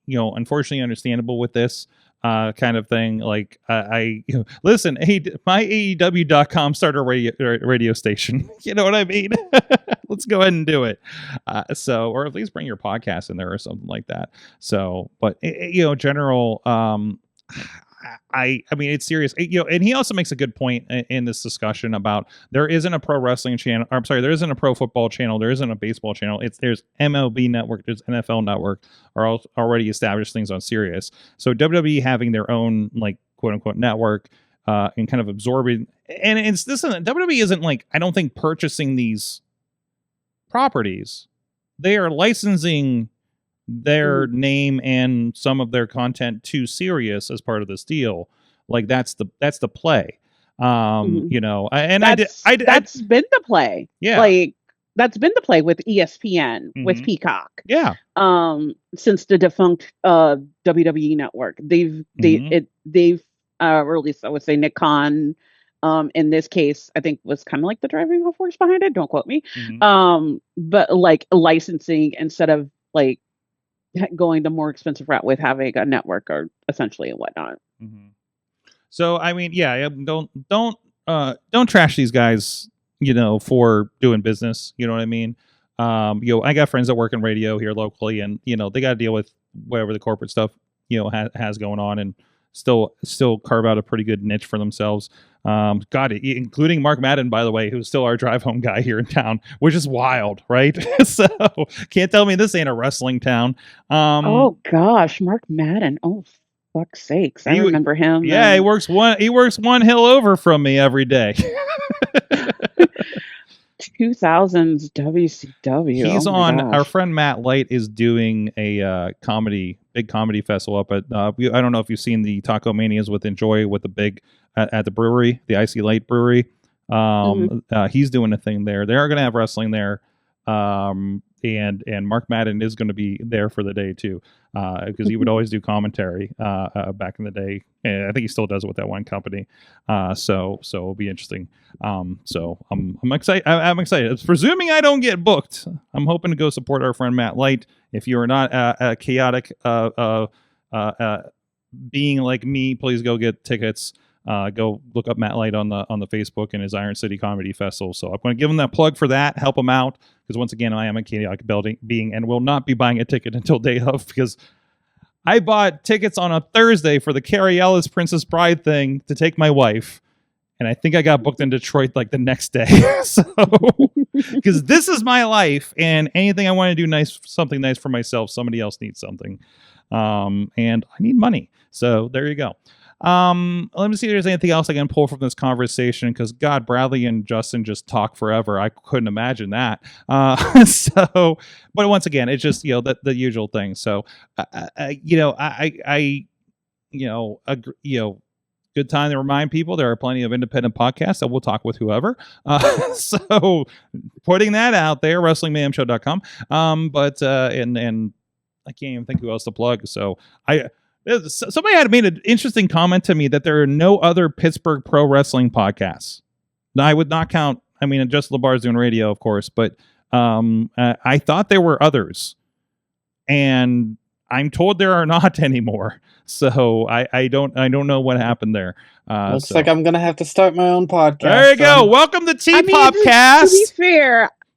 unfortunately understandable with this kind of thing. Like listen, my AEW.com started a radio station. You know what I mean? Let's go ahead and do it. Or at least bring your podcast in there or something like that. So, but general. I mean, it's serious, and he also makes a good point in this discussion about there isn't a pro wrestling channel. I'm sorry, there isn't a pro football channel. There isn't a baseball channel. There's MLB Network. There's NFL Network are already established things on Sirius. So WWE having their own like quote unquote network and kind of absorbing, and WWE isn't like, I don't think, purchasing these properties. They are licensing their name and some of their content to Sirius as part of this deal. Like that's the play. And that's been the play. Yeah. Like that's been the play with ESPN, with Peacock. Yeah. Since the defunct WWE network. They've or at least I would say Nick Khan in this case, I think was kind of like the driving force behind it. Don't quote me. But like licensing instead of like going the more expensive route with having a network or essentially and whatnot. So I mean, yeah, don't trash these guys, for doing business. You know what I mean? I got friends that work in radio here locally, and they got to deal with whatever the corporate stuff has going on, and still carve out a pretty good niche for themselves. Including Mark Madden, by the way, who's still our drive home guy here in town, which is wild, right? So can't tell me this ain't a wrestling town. Oh gosh, Mark Madden. Oh fuck's sakes. I remember him. Yeah, he works one hill over from me every day. 2000s WCW. He's on. Our friend Matt Light is doing a big comedy festival up at. I don't know if you've seen the Taco Manias with Enjoy with the big at the brewery, the Icy Light Brewery. He's doing a thing there. They are going to have wrestling there. And Mark Madden is going to be there for the day too, because he would always do commentary back in the day, and I think he still does it with that one company. So it'll be interesting. So I'm excited. I'm excited. It's presuming I don't get booked. I'm hoping to go support our friend Matt Light. If you are not a chaotic being like me, please go get tickets. Go look up Matt Light on the Facebook and his Iron City Comedy Festival. So I'm going to give him that plug for that, help him out, because once again, I am a chaotic being and will not be buying a ticket until day of, because I bought tickets on a Thursday for the Carrie Ellis Princess Bride thing to take my wife, and I think I got booked in Detroit like the next day. So because this is my life, and anything I want to do something nice for myself, somebody else needs something, and I need money. So there you go. Let me see if there's anything else I can pull from this conversation, because God, Bradley and Justin just talk forever. I couldn't imagine that. So, but once again, it's just, the usual thing. So, good time to remind people there are plenty of independent podcasts that will talk with whoever. So putting that out there, WrestlingMayhemShow.com. But and I can't even think who else to plug. So somebody had made an interesting comment to me that there are no other Pittsburgh pro wrestling podcasts. Now, I would not count. I mean, just LeBar's doing radio, of course, but I thought there were others, and I'm told there are not anymore. So I don't know what happened there. Looks like I'm gonna have to start my own podcast. There you go. Welcome to T-Popcast.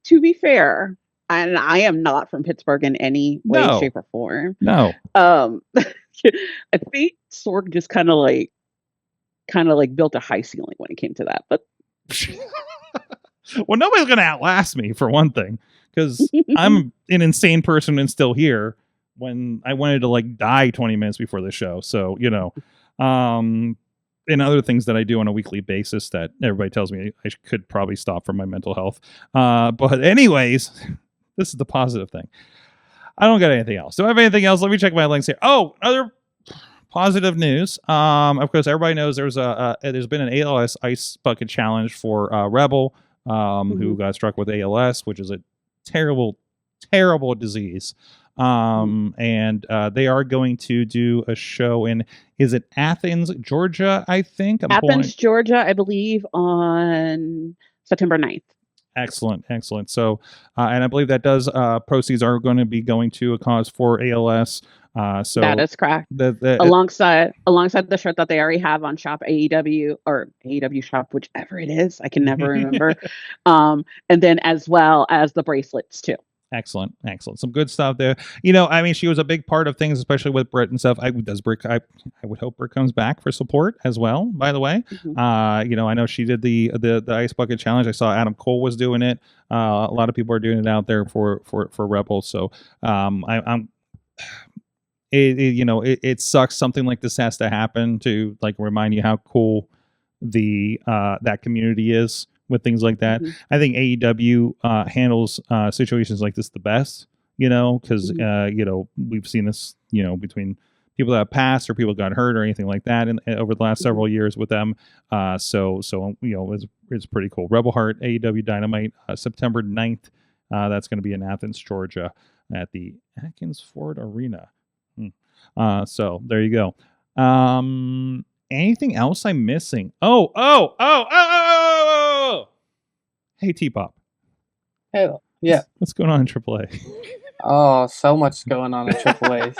To be fair, and I am not from Pittsburgh in any way, shape, or form. No. I think Sorg just kind of like built a high ceiling when it came to that. But well, nobody's gonna outlast me, for one thing, because I'm an insane person and still here when I wanted to die 20 minutes before the show. So and other things that I do on a weekly basis that everybody tells me I could probably stop for my mental health. But anyways, this is the positive thing. I don't got anything else. Do I have anything else? Let me check my links here. Oh, other positive news. Of course, everybody knows there's been an ALS ice bucket challenge for Rebel, who got struck with ALS, which is a terrible, terrible disease. And they are going to do a show is it Athens, Georgia? I think Georgia, I believe, on September 9th. Excellent. So, and I believe that proceeds are going to be going to a cause for ALS. So that is correct. Alongside the shirt that they already have on Shop AEW or AEW Shop, whichever it is, I can never remember. And then as well as the bracelets too. Excellent. Some good stuff there. I mean, she was a big part of things, especially with Britt and stuff. I would hope Britt comes back for support as well, by the way. Mm-hmm. I know she did the ice bucket challenge. I saw Adam Cole was doing it. A lot of people are doing it out there for Rebels. So it sucks something like this has to happen to remind you how cool that community is with things like that. Mm-hmm. I think AEW handles situations like this the best, because we've seen this, between people that have passed or people that got hurt or anything like that over the last several years with them. So it's pretty cool. Rebel Heart, AEW Dynamite, September 9th. That's going to be in Athens, Georgia, at the Atkins Ford Arena. So there you go. Anything else I'm missing? Oh! Hey, T-Pop. Hey, yeah. What's going on in AAA? Oh, so much going on in AAA.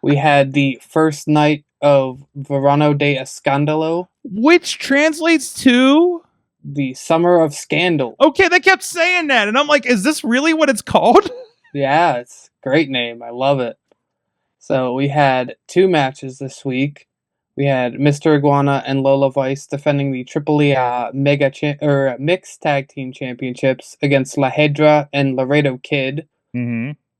We had the first night of Verano de Escándalo, which translates to the Summer of Scandal. Okay, they kept saying that, and I'm like, is this really what it's called? Yeah, it's a great name. I love it. So we had 2 matches this week. We had Mr. Iguana and Lola Vice defending the AAA Mixed Tag Team Championships against La Hedra and Laredo Kid,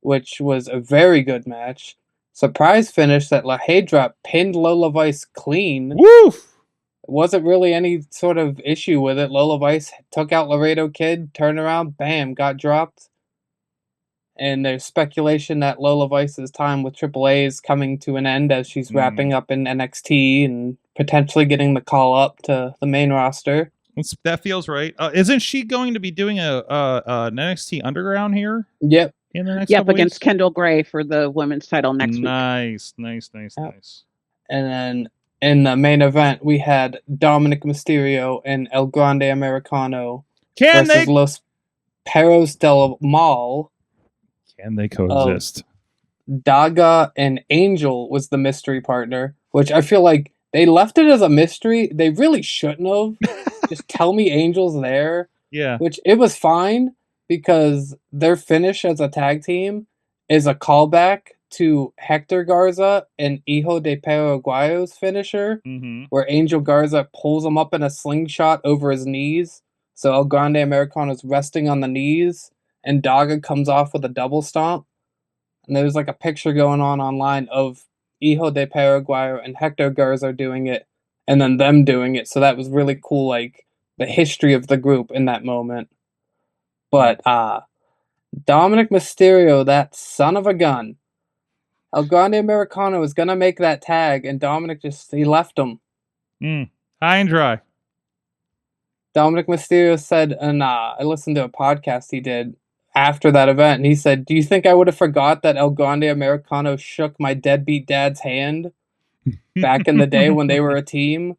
which was a very good match. Surprise finish that La Hedra pinned Lola Vice clean. Woof! It wasn't really any sort of issue with it. Lola Vice took out Laredo Kid, turned around, bam, got dropped. And there's speculation that Lola Vice's time with AAA is coming to an end as she's wrapping up in NXT and potentially getting the call up to the main roster. That feels right. Isn't she going to be doing an NXT Underground here? Yep. In the next Yep, couple against weeks? Kendall Gray for the women's title next week. Nice. And then in the main event, we had Dominik Mysterio and El Grande Americano versus Los Perros del Mal. Can they coexist? Daga and Angel was the mystery partner, which I feel like they left it as a mystery. They really shouldn't have. Just tell me Angel's there. Yeah. Which it was fine because their finish as a tag team is a callback to Hector Garza and Hijo de Paraguayo's finisher, where Angel Garza pulls him up in a slingshot over his knees. So El Grande Americano's resting on the knees, and Daga comes off with a double stomp. And there's like a picture going on online of Hijo de Paraguayo and Hector Garza doing it, and then them doing it. So that was really cool, like the history of the group in that moment. But Dominik Mysterio, that son of a gun. El Grande Americano was going to make that tag, and Dominik he left him. High and dry. Dominik Mysterio said, and I listened to a podcast he did after that event, and he said, "Do you think I would have forgot that El Grande Americano shook my deadbeat dad's hand back in the day when they were a team?"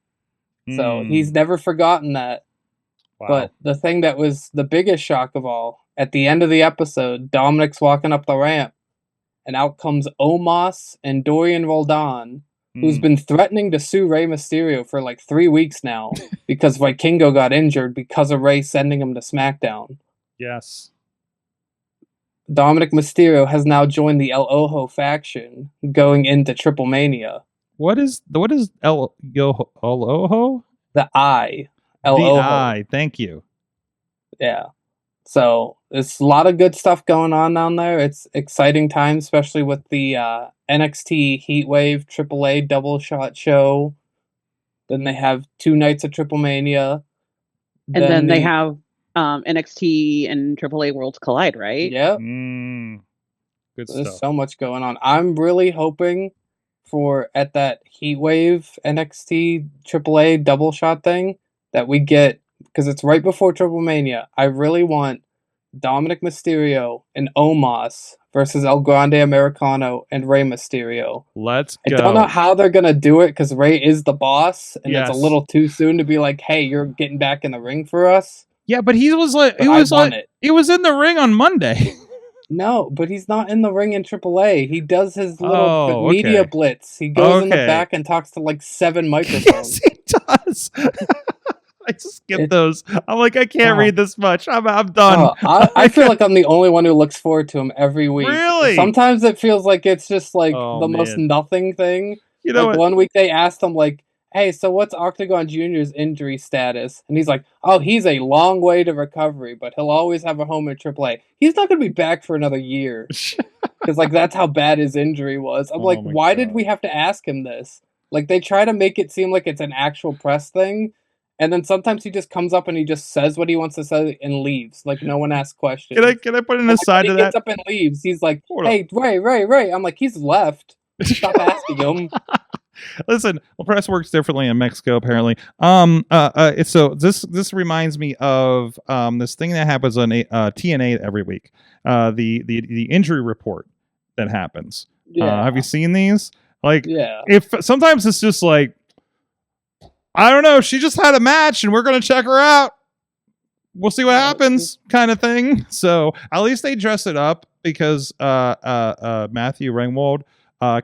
So he's never forgotten that. Wow. But the thing that was the biggest shock of all, at the end of the episode, Dominik's walking up the ramp, and out comes Omos and Dorian Roldan, who's been threatening to sue Rey Mysterio for like 3 weeks now because Vikingo got injured because of Rey sending him to SmackDown. Yes. Dominik Mysterio has now joined the El Ojo faction going into TripleMania. What is El Ojo? The I. El The Ojo. I. Thank you. Yeah. So there's a lot of good stuff going on down there. It's exciting times, especially with the NXT Heatwave AAA double shot show. Then they have 2 nights of TripleMania. And then they have NXT and AAA Worlds Collide, right? Yep. Good There's stuff. so much going on. I'm really hoping for at that Heatwave NXT AAA double shot thing that we get, because it's right before TripleMania. I really want Dominik Mysterio and Omos versus El Grande Americano and Rey Mysterio. Let's I go. don't know how they're going to do it because Rey is the boss, and Yes. it's a little too soon to be like, hey, you're getting back in the ring for us. Yeah, but he was like, But I want it. he was in the ring on Monday. No, but he's not in the ring in AAA. He does his little Oh, media okay. blitz. He goes in the Okay. back and talks to like 7 Yes, microphones. he does. I skip those. I'm like, I can't read this much. I'm done. I feel like I'm the only one who looks forward to him every week. Really? Sometimes it feels like it's just like Oh, the most man. nothing thing. You know like what? one week they asked him like, hey, so what's Octagon Jr.'s injury status? And he's like, oh, he's a long way to recovery, but he'll always have a home in AAA. He's not going to be back for another year. Because like that's how bad his injury was. I'm like, my why did God. we have to ask him this? Like they try to make it seem like it's an actual press thing. And then sometimes he just comes up and he just says what he wants to say and leaves. Like no one asks questions. Can I put an And, like, aside when to he gets that? up and leaves, he's like, Hold hey, Ray. I'm like, he's left. Stop asking him. Listen, well, press works differently in Mexico, apparently. So this reminds me of this thing that happens on TNA every week. The injury report that happens. Yeah. Have you seen these? Like, Yeah. if sometimes it's just like, I don't know, she just had a match and we're gonna check her out. We'll see what happens, kind of thing. So at least they dress it up because Matthew Ringwald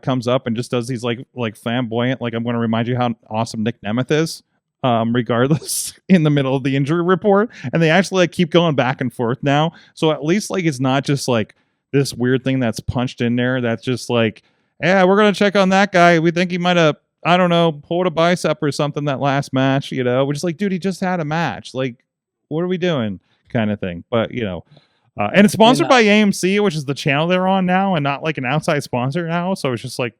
comes up and just does these like flamboyant, like I'm going to remind you how awesome Nick Nemeth is, regardless, in the middle of the injury report. And they actually like keep going back and forth now. So at least like it's not just like this weird thing that's punched in there that's just like, yeah, we're going to check on that guy. We think he might have, I don't know, pulled a bicep or something that last match, you know. We're just like, dude, he just had a match. Like, what are we doing? Kind of thing. But, you know, and it's sponsored by AMC, which is the channel they're on now, and not like an outside sponsor now. So it's just like,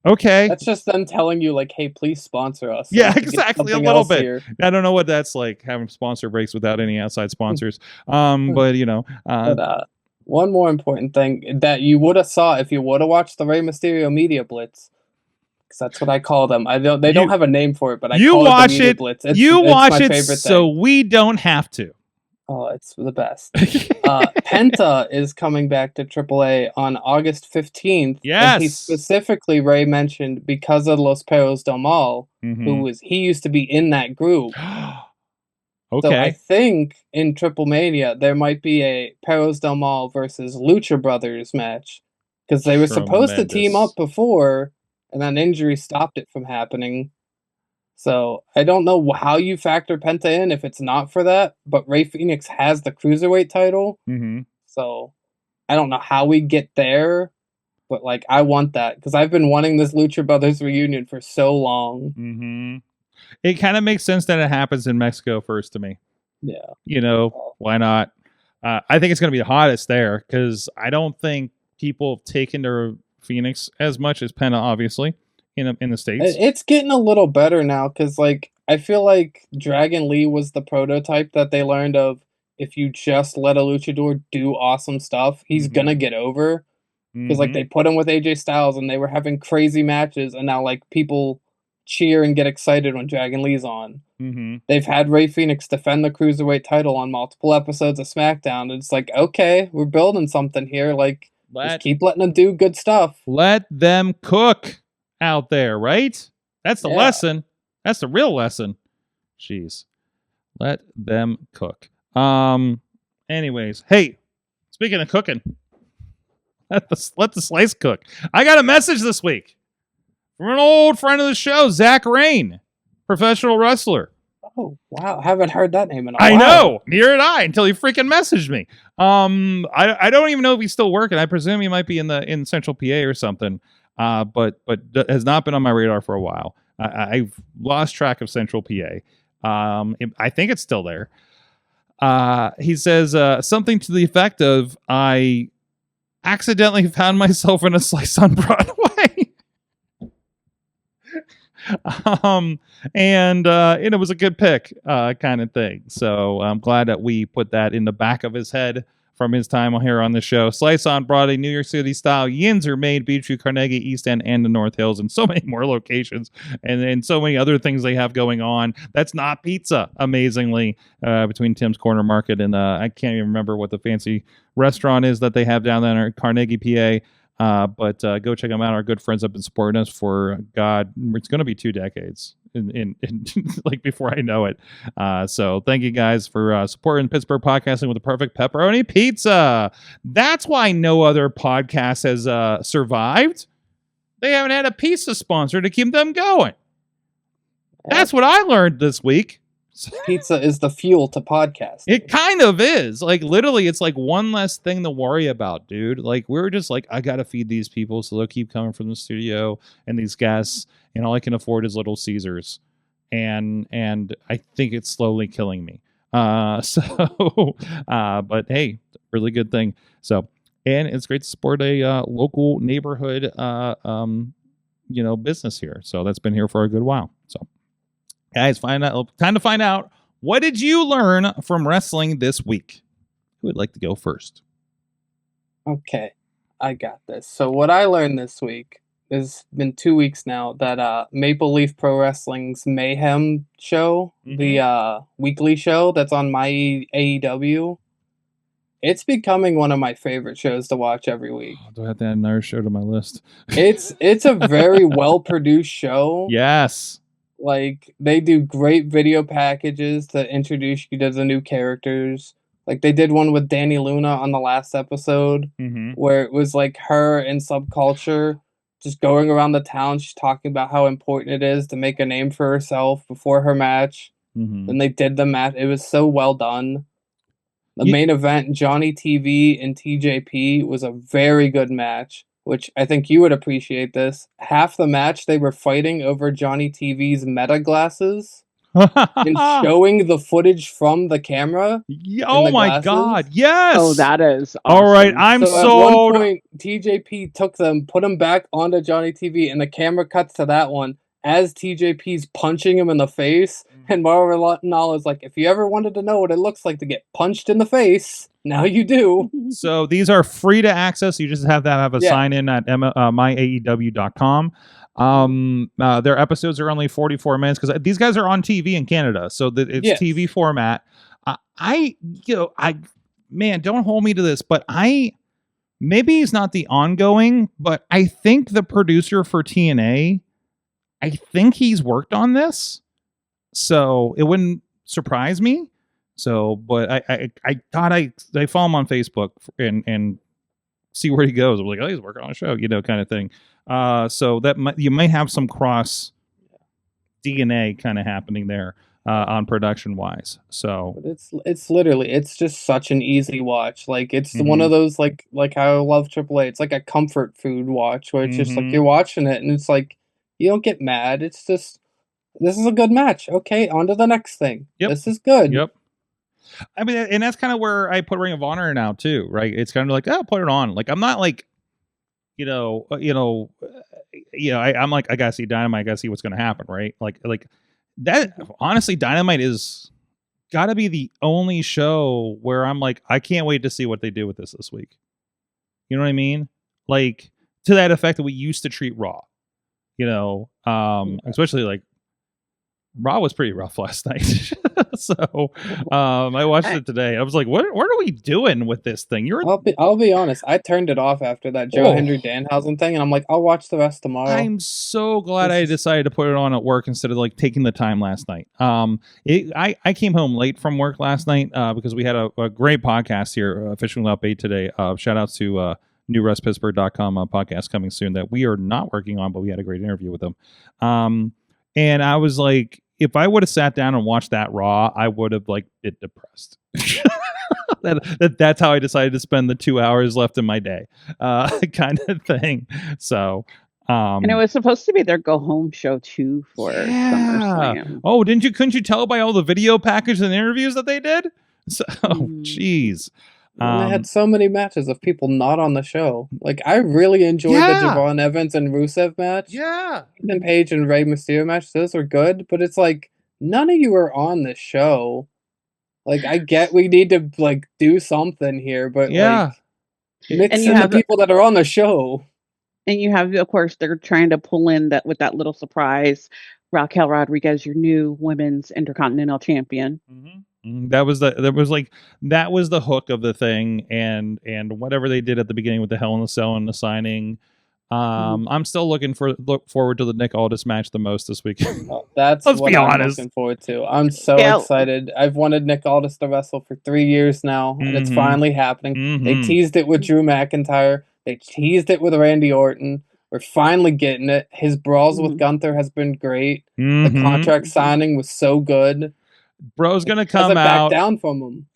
okay. That's just them telling you, like, hey, please sponsor us. Yeah, Like, to get exactly. A something little else bit. here. I don't know what that's like, having sponsor breaks without any outside sponsors. But, you know. But one more important thing that you would have saw if you would have watched the Rey Mysterio media blitz. because that's what I call them. They don't have a name for it, but I you call watch it the Media it. Blitz. You watch my it favorite so thing. we don't have to. Oh, it's the best. Penta is coming back to AAA on August 15th. Yes. And he specifically, Ray mentioned, because of Los Perros del Mal, Mm-hmm. he used to be in that group. Okay. So I think in TripleMania, there might be a Perros del Mal versus Lucha Brothers match. Because they were supposed to team up before, and then injury stopped it from happening. So I don't know how you factor Penta in if it's not for that, but Rey Fenix has the Cruiserweight title. Mm-hmm. So I don't know how we get there, but like I want that because I've been wanting this Lucha Brothers reunion for so long. Mm-hmm. It kind of makes sense that it happens in Mexico first to me. Yeah. You know, why not? I think it's going to be the hottest there because I don't think people have taken to Phoenix as much as Penta, obviously, in the States. It's getting a little better now because, like, I feel like Dragon Lee was the prototype that they learned of. If you just let a luchador do awesome stuff, he's going to get over. Because, like, they put him with AJ Styles and they were having crazy matches, and now, like, people cheer and get excited when Dragon Lee's on. They've had Rey Fenix defend the Cruiserweight title on multiple episodes of SmackDown. And it's like, okay, we're building something here. Like, just keep letting them do good stuff. Let them cook out there, right? That's the lesson. That's the real lesson. Jeez. Let them cook. Anyways, hey, speaking of cooking, let the slice cook. I got a message this week from an old friend of the show, Zach Rain, professional wrestler. Oh, wow. Haven't heard that name in a while. I know. Neither did I until he freaking messaged me. I don't even know if he's still working. I presume he might be in Central PA or something. But has not been on my radar for a while. I've lost track of Central PA. I think it's still there. He says something to the effect of, I accidentally found myself in a slice on Broadway. And it was a good pick, kind of thing. So I'm glad that we put that in the back of his head from his time here on the show. Slice on Broadway, New York City style. Yins are made, Beechview, Carnegie, East End, and the North Hills, and so many more locations, and so many other things they have going on. That's not pizza, amazingly, between Tim's Corner Market and I can't even remember what the fancy restaurant is that they have down there in Carnegie, PA. But go check them out. Our good friends have been supporting us for, God, it's going to be 2 decades in like before I know it. So thank you guys for supporting Pittsburgh podcasting with the perfect pepperoni pizza. That's why no other podcast has survived. They haven't had a pizza sponsor to keep them going. That's what I learned this week. Pizza is the fuel to podcast. It kind of is. Like, literally, it's like one less thing to worry about, dude. Like, we were just like, I gotta feed these people, so they'll keep coming from the studio and these guests, and all I can afford is Little Caesars. And I think it's slowly killing me. But hey, really good thing. So, and it's great to support a local neighborhood business here. So that's been here for a good while. So, guys, time to find out, what did you learn from wrestling this week? Who would like to go first? Okay, I got this. So what I learned this week, it's been 2 weeks now, that Maple Leaf Pro Wrestling's Mayhem show, the weekly show that's on my AEW, it's becoming one of my favorite shows to watch every week. Oh, do I have to add another show to my list? It's a very well-produced show. Yes. Like, they do great video packages to introduce you to the new characters. Like, they did one with Danny Luna on the last episode, where it was, like, her in Subculture just going around the town. She's talking about how important it is to make a name for herself before her match. And they did the match. It was so well done. The main event, Johnny TV and TJP, was a very good match, which I think you would appreciate this. Half the match, they were fighting over Johnny TV's meta glasses and showing the footage from the camera. Oh my God, yes! Oh, that is awesome. All right, I'm so sold. At one point, TJP took them, put them back onto Johnny TV, and the camera cuts to that one as TJP's punching him in the face. And Mauro Ranallo is like, if you ever wanted to know what it looks like to get punched in the face, now you do. So these are free to access. You just have to have a sign in at myaew.com. Their episodes are only 44 minutes because these guys are on TV in Canada, so that it's TV format. Man, don't hold me to this, but maybe he's not the ongoing, but I think the producer for TNA, I think he's worked on this, so it wouldn't surprise me. So, but I thought I follow him on Facebook and see where he goes. I'm like, oh, he's working on a show, kind of thing. So that you might have some cross DNA kind of happening there on production wise. So but it's just such an easy watch. Like it's one of those like how I love AAA. It's like a comfort food watch where it's just like you're watching it and it's like you don't get mad. It's just this is a good match. Okay, on to the next thing. Yep. This is good. Yep. I mean, and that's kind of where I put Ring of Honor now too, right? It's kind of like, oh, put it on. Like I'm not like, I'm like, I gotta see Dynamite, I gotta see what's gonna happen, right? Like that. Honestly, Dynamite is gotta be the only show where I'm like, I can't wait to see what they do with this week. You know what I mean? Like to that effect that we used to treat Raw. Especially like Raw was pretty rough last night. So I watched it today. I was like, what are we doing with this thing? I'll be honest. I turned it off after that Joe Hendry Danhausen thing, and I'm like, I'll watch the rest tomorrow. I'm so glad I decided to put it on at work instead of like taking the time last night. I came home late from work last night because we had a great podcast here, Fishing Without Bait today. Shout out to newrestpittsburgh.com podcast coming soon that we are not working on, but we had a great interview with them. And I was like, if I would have sat down and watched that Raw, I would have like been depressed. That's how I decided to spend the 2 hours left in my day, kind of thing. So, and it was supposed to be their go home show too for SummerSlam. Oh, couldn't you tell by all the video package and interviews that they did? So, jeez. And they had so many matches of people not on the show. Like, I really enjoyed the Javon Evans and Rusev match. Yeah. Ethan Page and Rey Mysterio match. Those were good, but it's like, none of you are on the show. Like, I get we need to, like, do something here, but, like, mix in the people that are on the show. And you have, of course, they're trying to pull in that with that little surprise. Raquel Rodriguez, your new women's Intercontinental Champion. That was the hook of the thing, and whatever they did at the beginning with the Hell in a Cell and the signing. I'm still look forward to the Nick Aldis match the most this week. That's what I'm looking forward to. I'm so excited. I've wanted Nick Aldis to wrestle for 3 years now, and it's finally happening. They teased it with Drew McIntyre. They teased it with Randy Orton. We're finally getting it. His brawls with Gunther has been great. The contract signing was so good. Bro's gonna come out. Back down from him.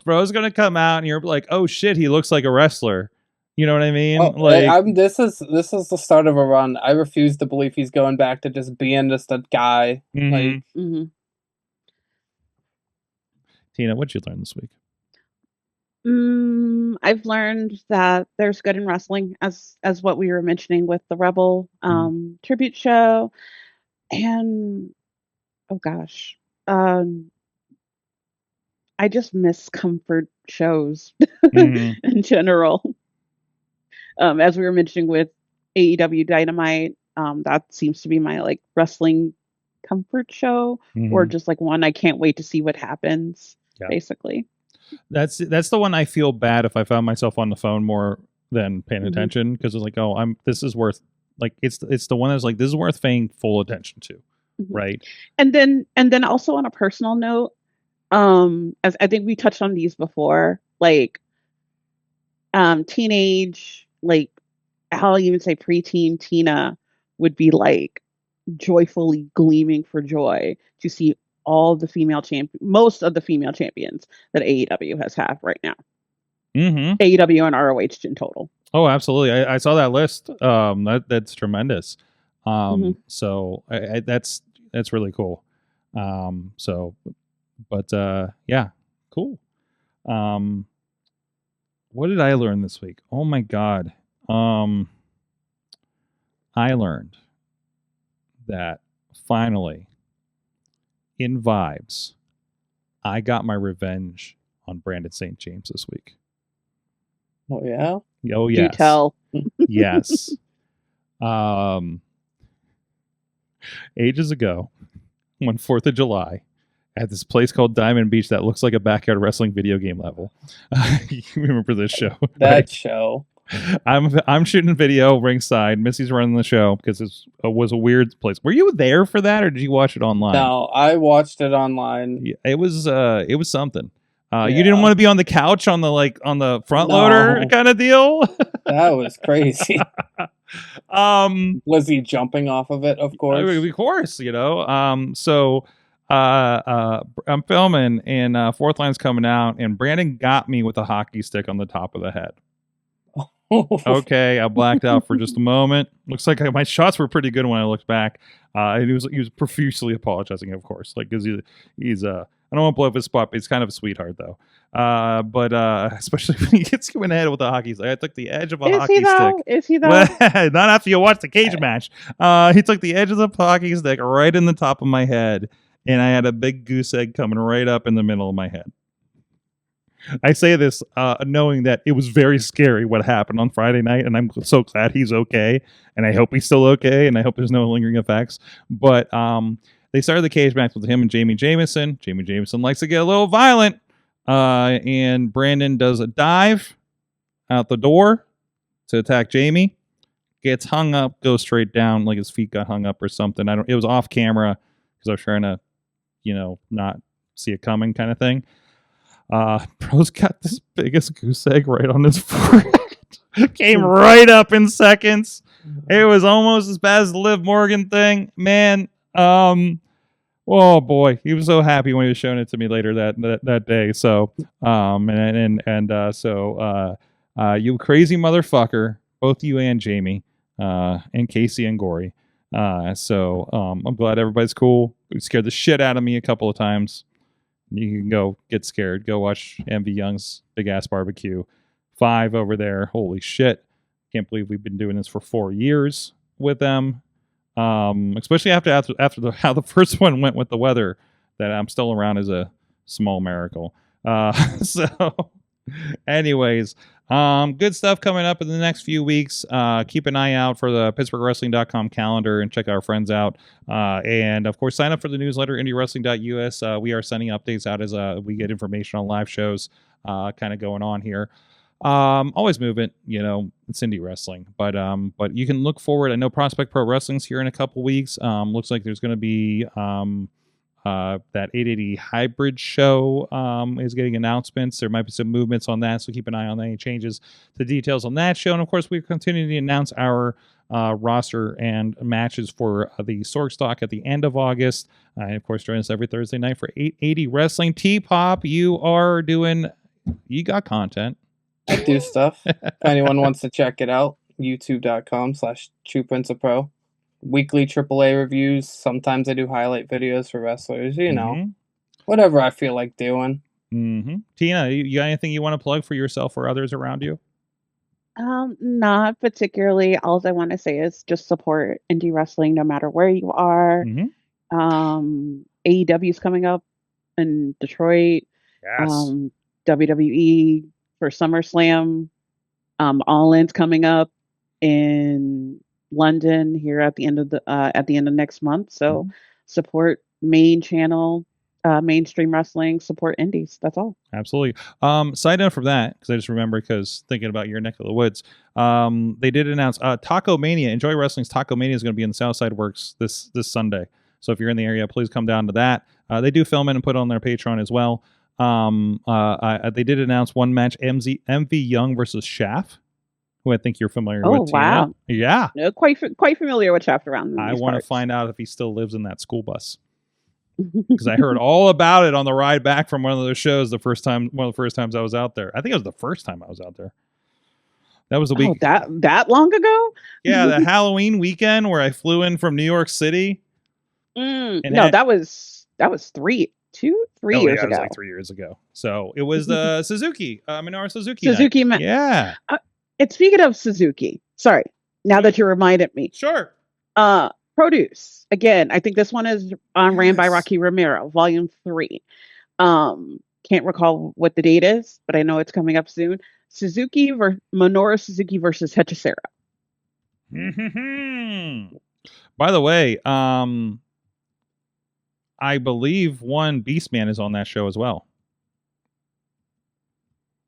Bro's gonna come out, and you're like, "Oh shit, he looks like a wrestler." You know what I mean? This is the start of a run. I refuse to believe he's going back to just being just a guy. Tina, what'd you learn this week? I've learned that there's good in wrestling, as what we were mentioning with the Rebel tribute show, and oh gosh. I just miss comfort shows in general. As we were mentioning with AEW Dynamite, that seems to be my like wrestling comfort show, or just like one I can't wait to see what happens. Basically, that's the one I feel bad if I found myself on the phone more than paying attention, because it's like, oh, this is worth, like, it's the one that's like, this is worth paying full attention to. Right. And then also on a personal note, as I think we touched on these before, like teenage, like I'll even say preteen Tina would be like joyfully gleaming for joy to see all the most of the female champions that AEW has had right now. AEW and ROH in total. Oh, absolutely. I saw that list. That's tremendous. So that's really cool. Yeah, cool. What did I learn this week? Oh my God. I learned that finally in Vibes, I got my revenge on Brandon St. James this week. Oh yeah? Oh yes. Do tell. Yes. Ages ago, one 4th of July, at this place called Diamond Beach that looks like a backyard wrestling video game level. You remember this show? That right? show. I'm shooting video ringside. Missy's running the show because it was a weird place. Were you there for that, or did you watch it online? No, I watched it online. Yeah, it was something. You didn't want to be on the couch on the front loader kind of deal. That was crazy. Was he jumping off of it? Of course. Of course, So I'm filming and fourth line's coming out, and Brandon got me with a hockey stick on the top of the head. Okay, I blacked out for just a moment. Looks like my shots were pretty good when I looked back. And he was profusely apologizing, of course, because he's I don't want to blow up his spot, but he's kind of a sweetheart though. But especially when he gets you in the head with a hockey stick. I took the edge of a hockey stick. Is he though? Not after you watch the cage match. He took the edge of the hockey stick right in the top of my head, and I had a big goose egg coming right up in the middle of my head. I say this knowing that it was very scary what happened on Friday night, and I'm so glad he's okay, and I hope he's still okay, and I hope there's no lingering effects. But they started the cage match with him and Jamie Jamison. Jamie Jamison likes to get a little violent, and Brandon does a dive out the door to attack Jamie. Gets hung up, goes straight down, like his feet got hung up or something. It was off camera because I was trying to, not see it coming kind of thing. Bro's got this biggest goose egg right on his forehead. Came right up in seconds. It was almost as bad as the Liv Morgan thing, man. Oh boy, he was so happy when he was showing it to me later that day. So, you crazy motherfucker, both you and Jamie, and Casey and Gory. I'm glad everybody's cool. It scared the shit out of me a couple of times. You can go get scared. Go watch MV Young's Big Ass Barbecue 5 over there. Holy shit. Can't believe we've been doing this for 4 years with them. Especially after how the first one went with the weather, that I'm still around is a small miracle. Anyways, good stuff coming up in the next few weeks. Keep an eye out for the PittsburghWrestling.com calendar and check our friends out. And of course, sign up for the newsletter, IndieWrestling.us. We are sending updates out as we get information on live shows kind of going on here. Always movement, it's indie wrestling, but you can look forward. I know Prospect Pro Wrestling's here in a couple weeks. Looks like there's going to be that 880 hybrid show is getting announcements. There might be some movements on that, so keep an eye on any changes to details on that show. And of course, we continue to announce our roster and matches for the Sorgstock at the end of August. And of course, join us every Thursday night for 880 Wrestling. T-Pop, you got content. I do stuff. If anyone wants to check it out, youtube.com/TruePrinceofPro. Weekly AAA reviews. Sometimes I do highlight videos for wrestlers, whatever I feel like doing. Mm-hmm. Tina, you got anything you want to plug for yourself or others around you? Not particularly. All I want to say is just support indie wrestling no matter where you are. Mm-hmm. AEW is coming up in Detroit. Yes. WWE for SummerSlam. All In's coming up in London here at the end of next month. So support main channel, mainstream wrestling, support indies. That's all. Absolutely. Side note from that, because I just remember, because thinking about your neck of the woods, they did announce Taco Mania. Enjoy Wrestling's Taco Mania is going to be in the Southside Works this Sunday. So if you're in the area, please come down to that. They do film it and put it on their Patreon as well. They did announce one match, MV Young versus Shaft, who I think you're familiar with. Oh, wow. Tina. Yeah. Quite familiar with Shaft around. I want to find out if he still lives in that school bus. Because I heard all about it on the ride back from one of those shows one of the first times I was out there. I think it was the first time I was out there. That was the week. That long ago? Yeah, the Halloween weekend where I flew in from New York City. That was 3 years ago. It was like 3 years ago. So it was the Suzuki, Minoru Suzuki. Suzuki night. Yeah. And speaking of Suzuki, sorry, now that you reminded me. Sure. Produce. Again, I think this one is ran by Rocky Romero, Volume 3. Can't recall what the date is, but I know it's coming up soon. Minoru Suzuki versus Hechicero. By the way, I believe one Beastman is on that show as well.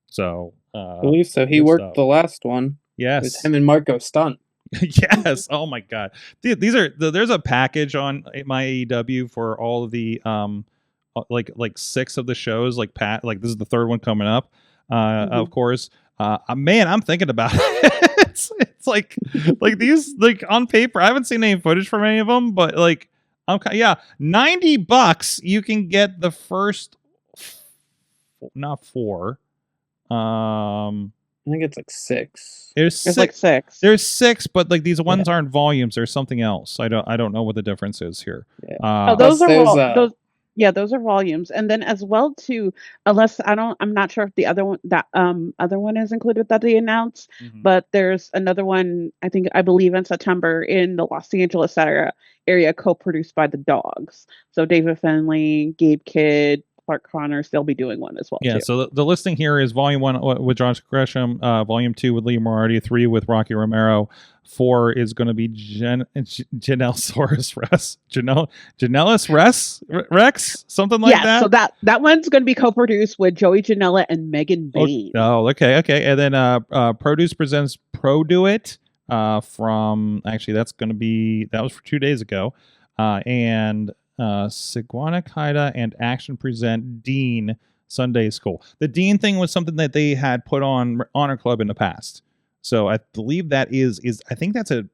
So I believe so. He worked the last one. Yes. With him and Marco Stunt. Yes. Oh my God. These are there's a package on my AEW for all of the like 6 of the shows. Like this is the 3rd one coming up. Of course. Man, I'm thinking about it. it's like these like on paper. I haven't seen any footage from any of them, but like $90 you can get the first not 4. I think it's like 6. There's like 6. There's 6, but like these ones aren't volumes. There's something else. I don't know what the difference is here. Yeah. Those are those are volumes, and then as well too. Unless I'm not sure if the other one other one is included that they announced, but there's another one. I believe in September in the Los Angeles area, co-produced by the Dogs. So David Finlay, Gabe Kidd, Clark Connors, they'll be doing one as well. Yeah, too. so the listing here is Volume 1 with Josh Gresham, Volume 2 with Lee Moriarty, 3 with Rocky Romero, 4 is going to be Janellesaurus Rex, something like that. So that one's going to be co-produced with Joey Janela and Megan Bain. Oh, okay, and then Produce presents Pro Do It from that was for 2 days ago, and Iguana Kaida and Action present Dean Sunday School. The Dean thing was something that they had put on Honor Club in the past. So I believe that is I think that's a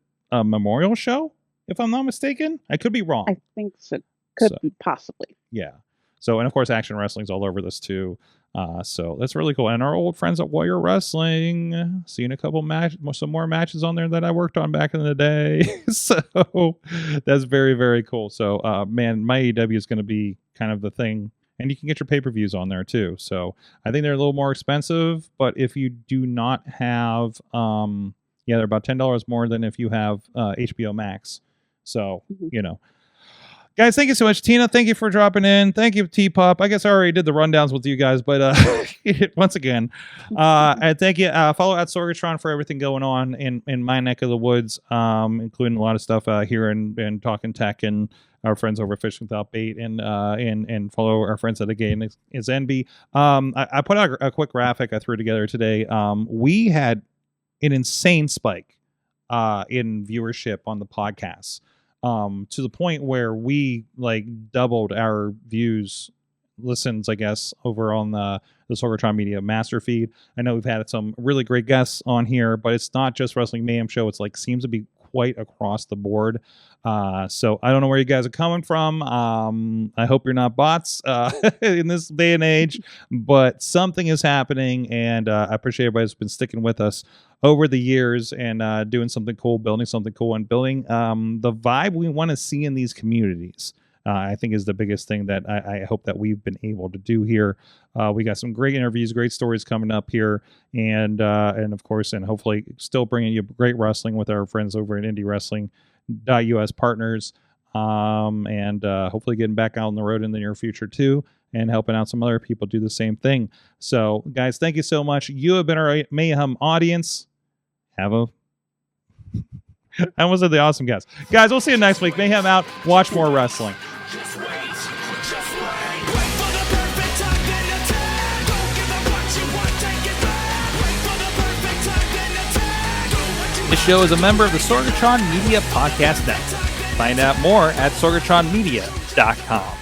memorial show, if I'm not mistaken. I could be wrong. I think so. Could be possibly. Yeah. So, and of course, Action Wrestling's all over this too. So that's really cool. And our old friends at Warrior Wrestling, seeing a couple some more matches on there that I worked on back in the day. So that's very, very cool. So, man, my AEW is going to be kind of the thing. And you can get your pay-per-views on there too. So I think they're a little more expensive, but if you do not have, they're about $10 more than if you have HBO Max. So, Guys, thank you so much. Tina, thank you for dropping in. Thank you, T-Pop. I guess I already did the rundowns with you guys, but once again, and thank you. Follow at Sorgatron for everything going on in my neck of the woods, including a lot of stuff here and Talking Tech and our friends over Fishing Without Bait, and follow our friends at Again is Envy. I put out a quick graphic I threw together today. We had an insane spike in viewership on the podcast. To the point where we like doubled our listens, I guess, over on the Sorgatron Media master feed. I know we've had some really great guests on here, but it's not just Wrestling Mayhem Show. It's like seems to be quite across the board. So I don't know where you guys are coming from. I hope you're not bots in this day and age, but something is happening, and I appreciate everybody who's been sticking with us over the years and doing something cool, building something cool, and building the vibe we want to see in these communities. I think is the biggest thing that I hope that we've been able to do here. We got some great interviews, great stories coming up here, and of course, and hopefully still bringing you great wrestling with our friends over at Indie Wrestling.us partners, and hopefully getting back out on the road in the near future too, and helping out some other people do the same thing. So, guys, thank you so much. You have been our Mayhem audience. I almost said the awesome guys. Guys, we'll see you next week. Mayhem out. Watch more wrestling. Just wait. Wait for the perfect time, then attack. Don't give up what you want, take it back. Wait for the perfect time, then attack. Do what you This show is a member of the Sorgatron Media Podcast Network. Find out more at sorgatronmedia.com.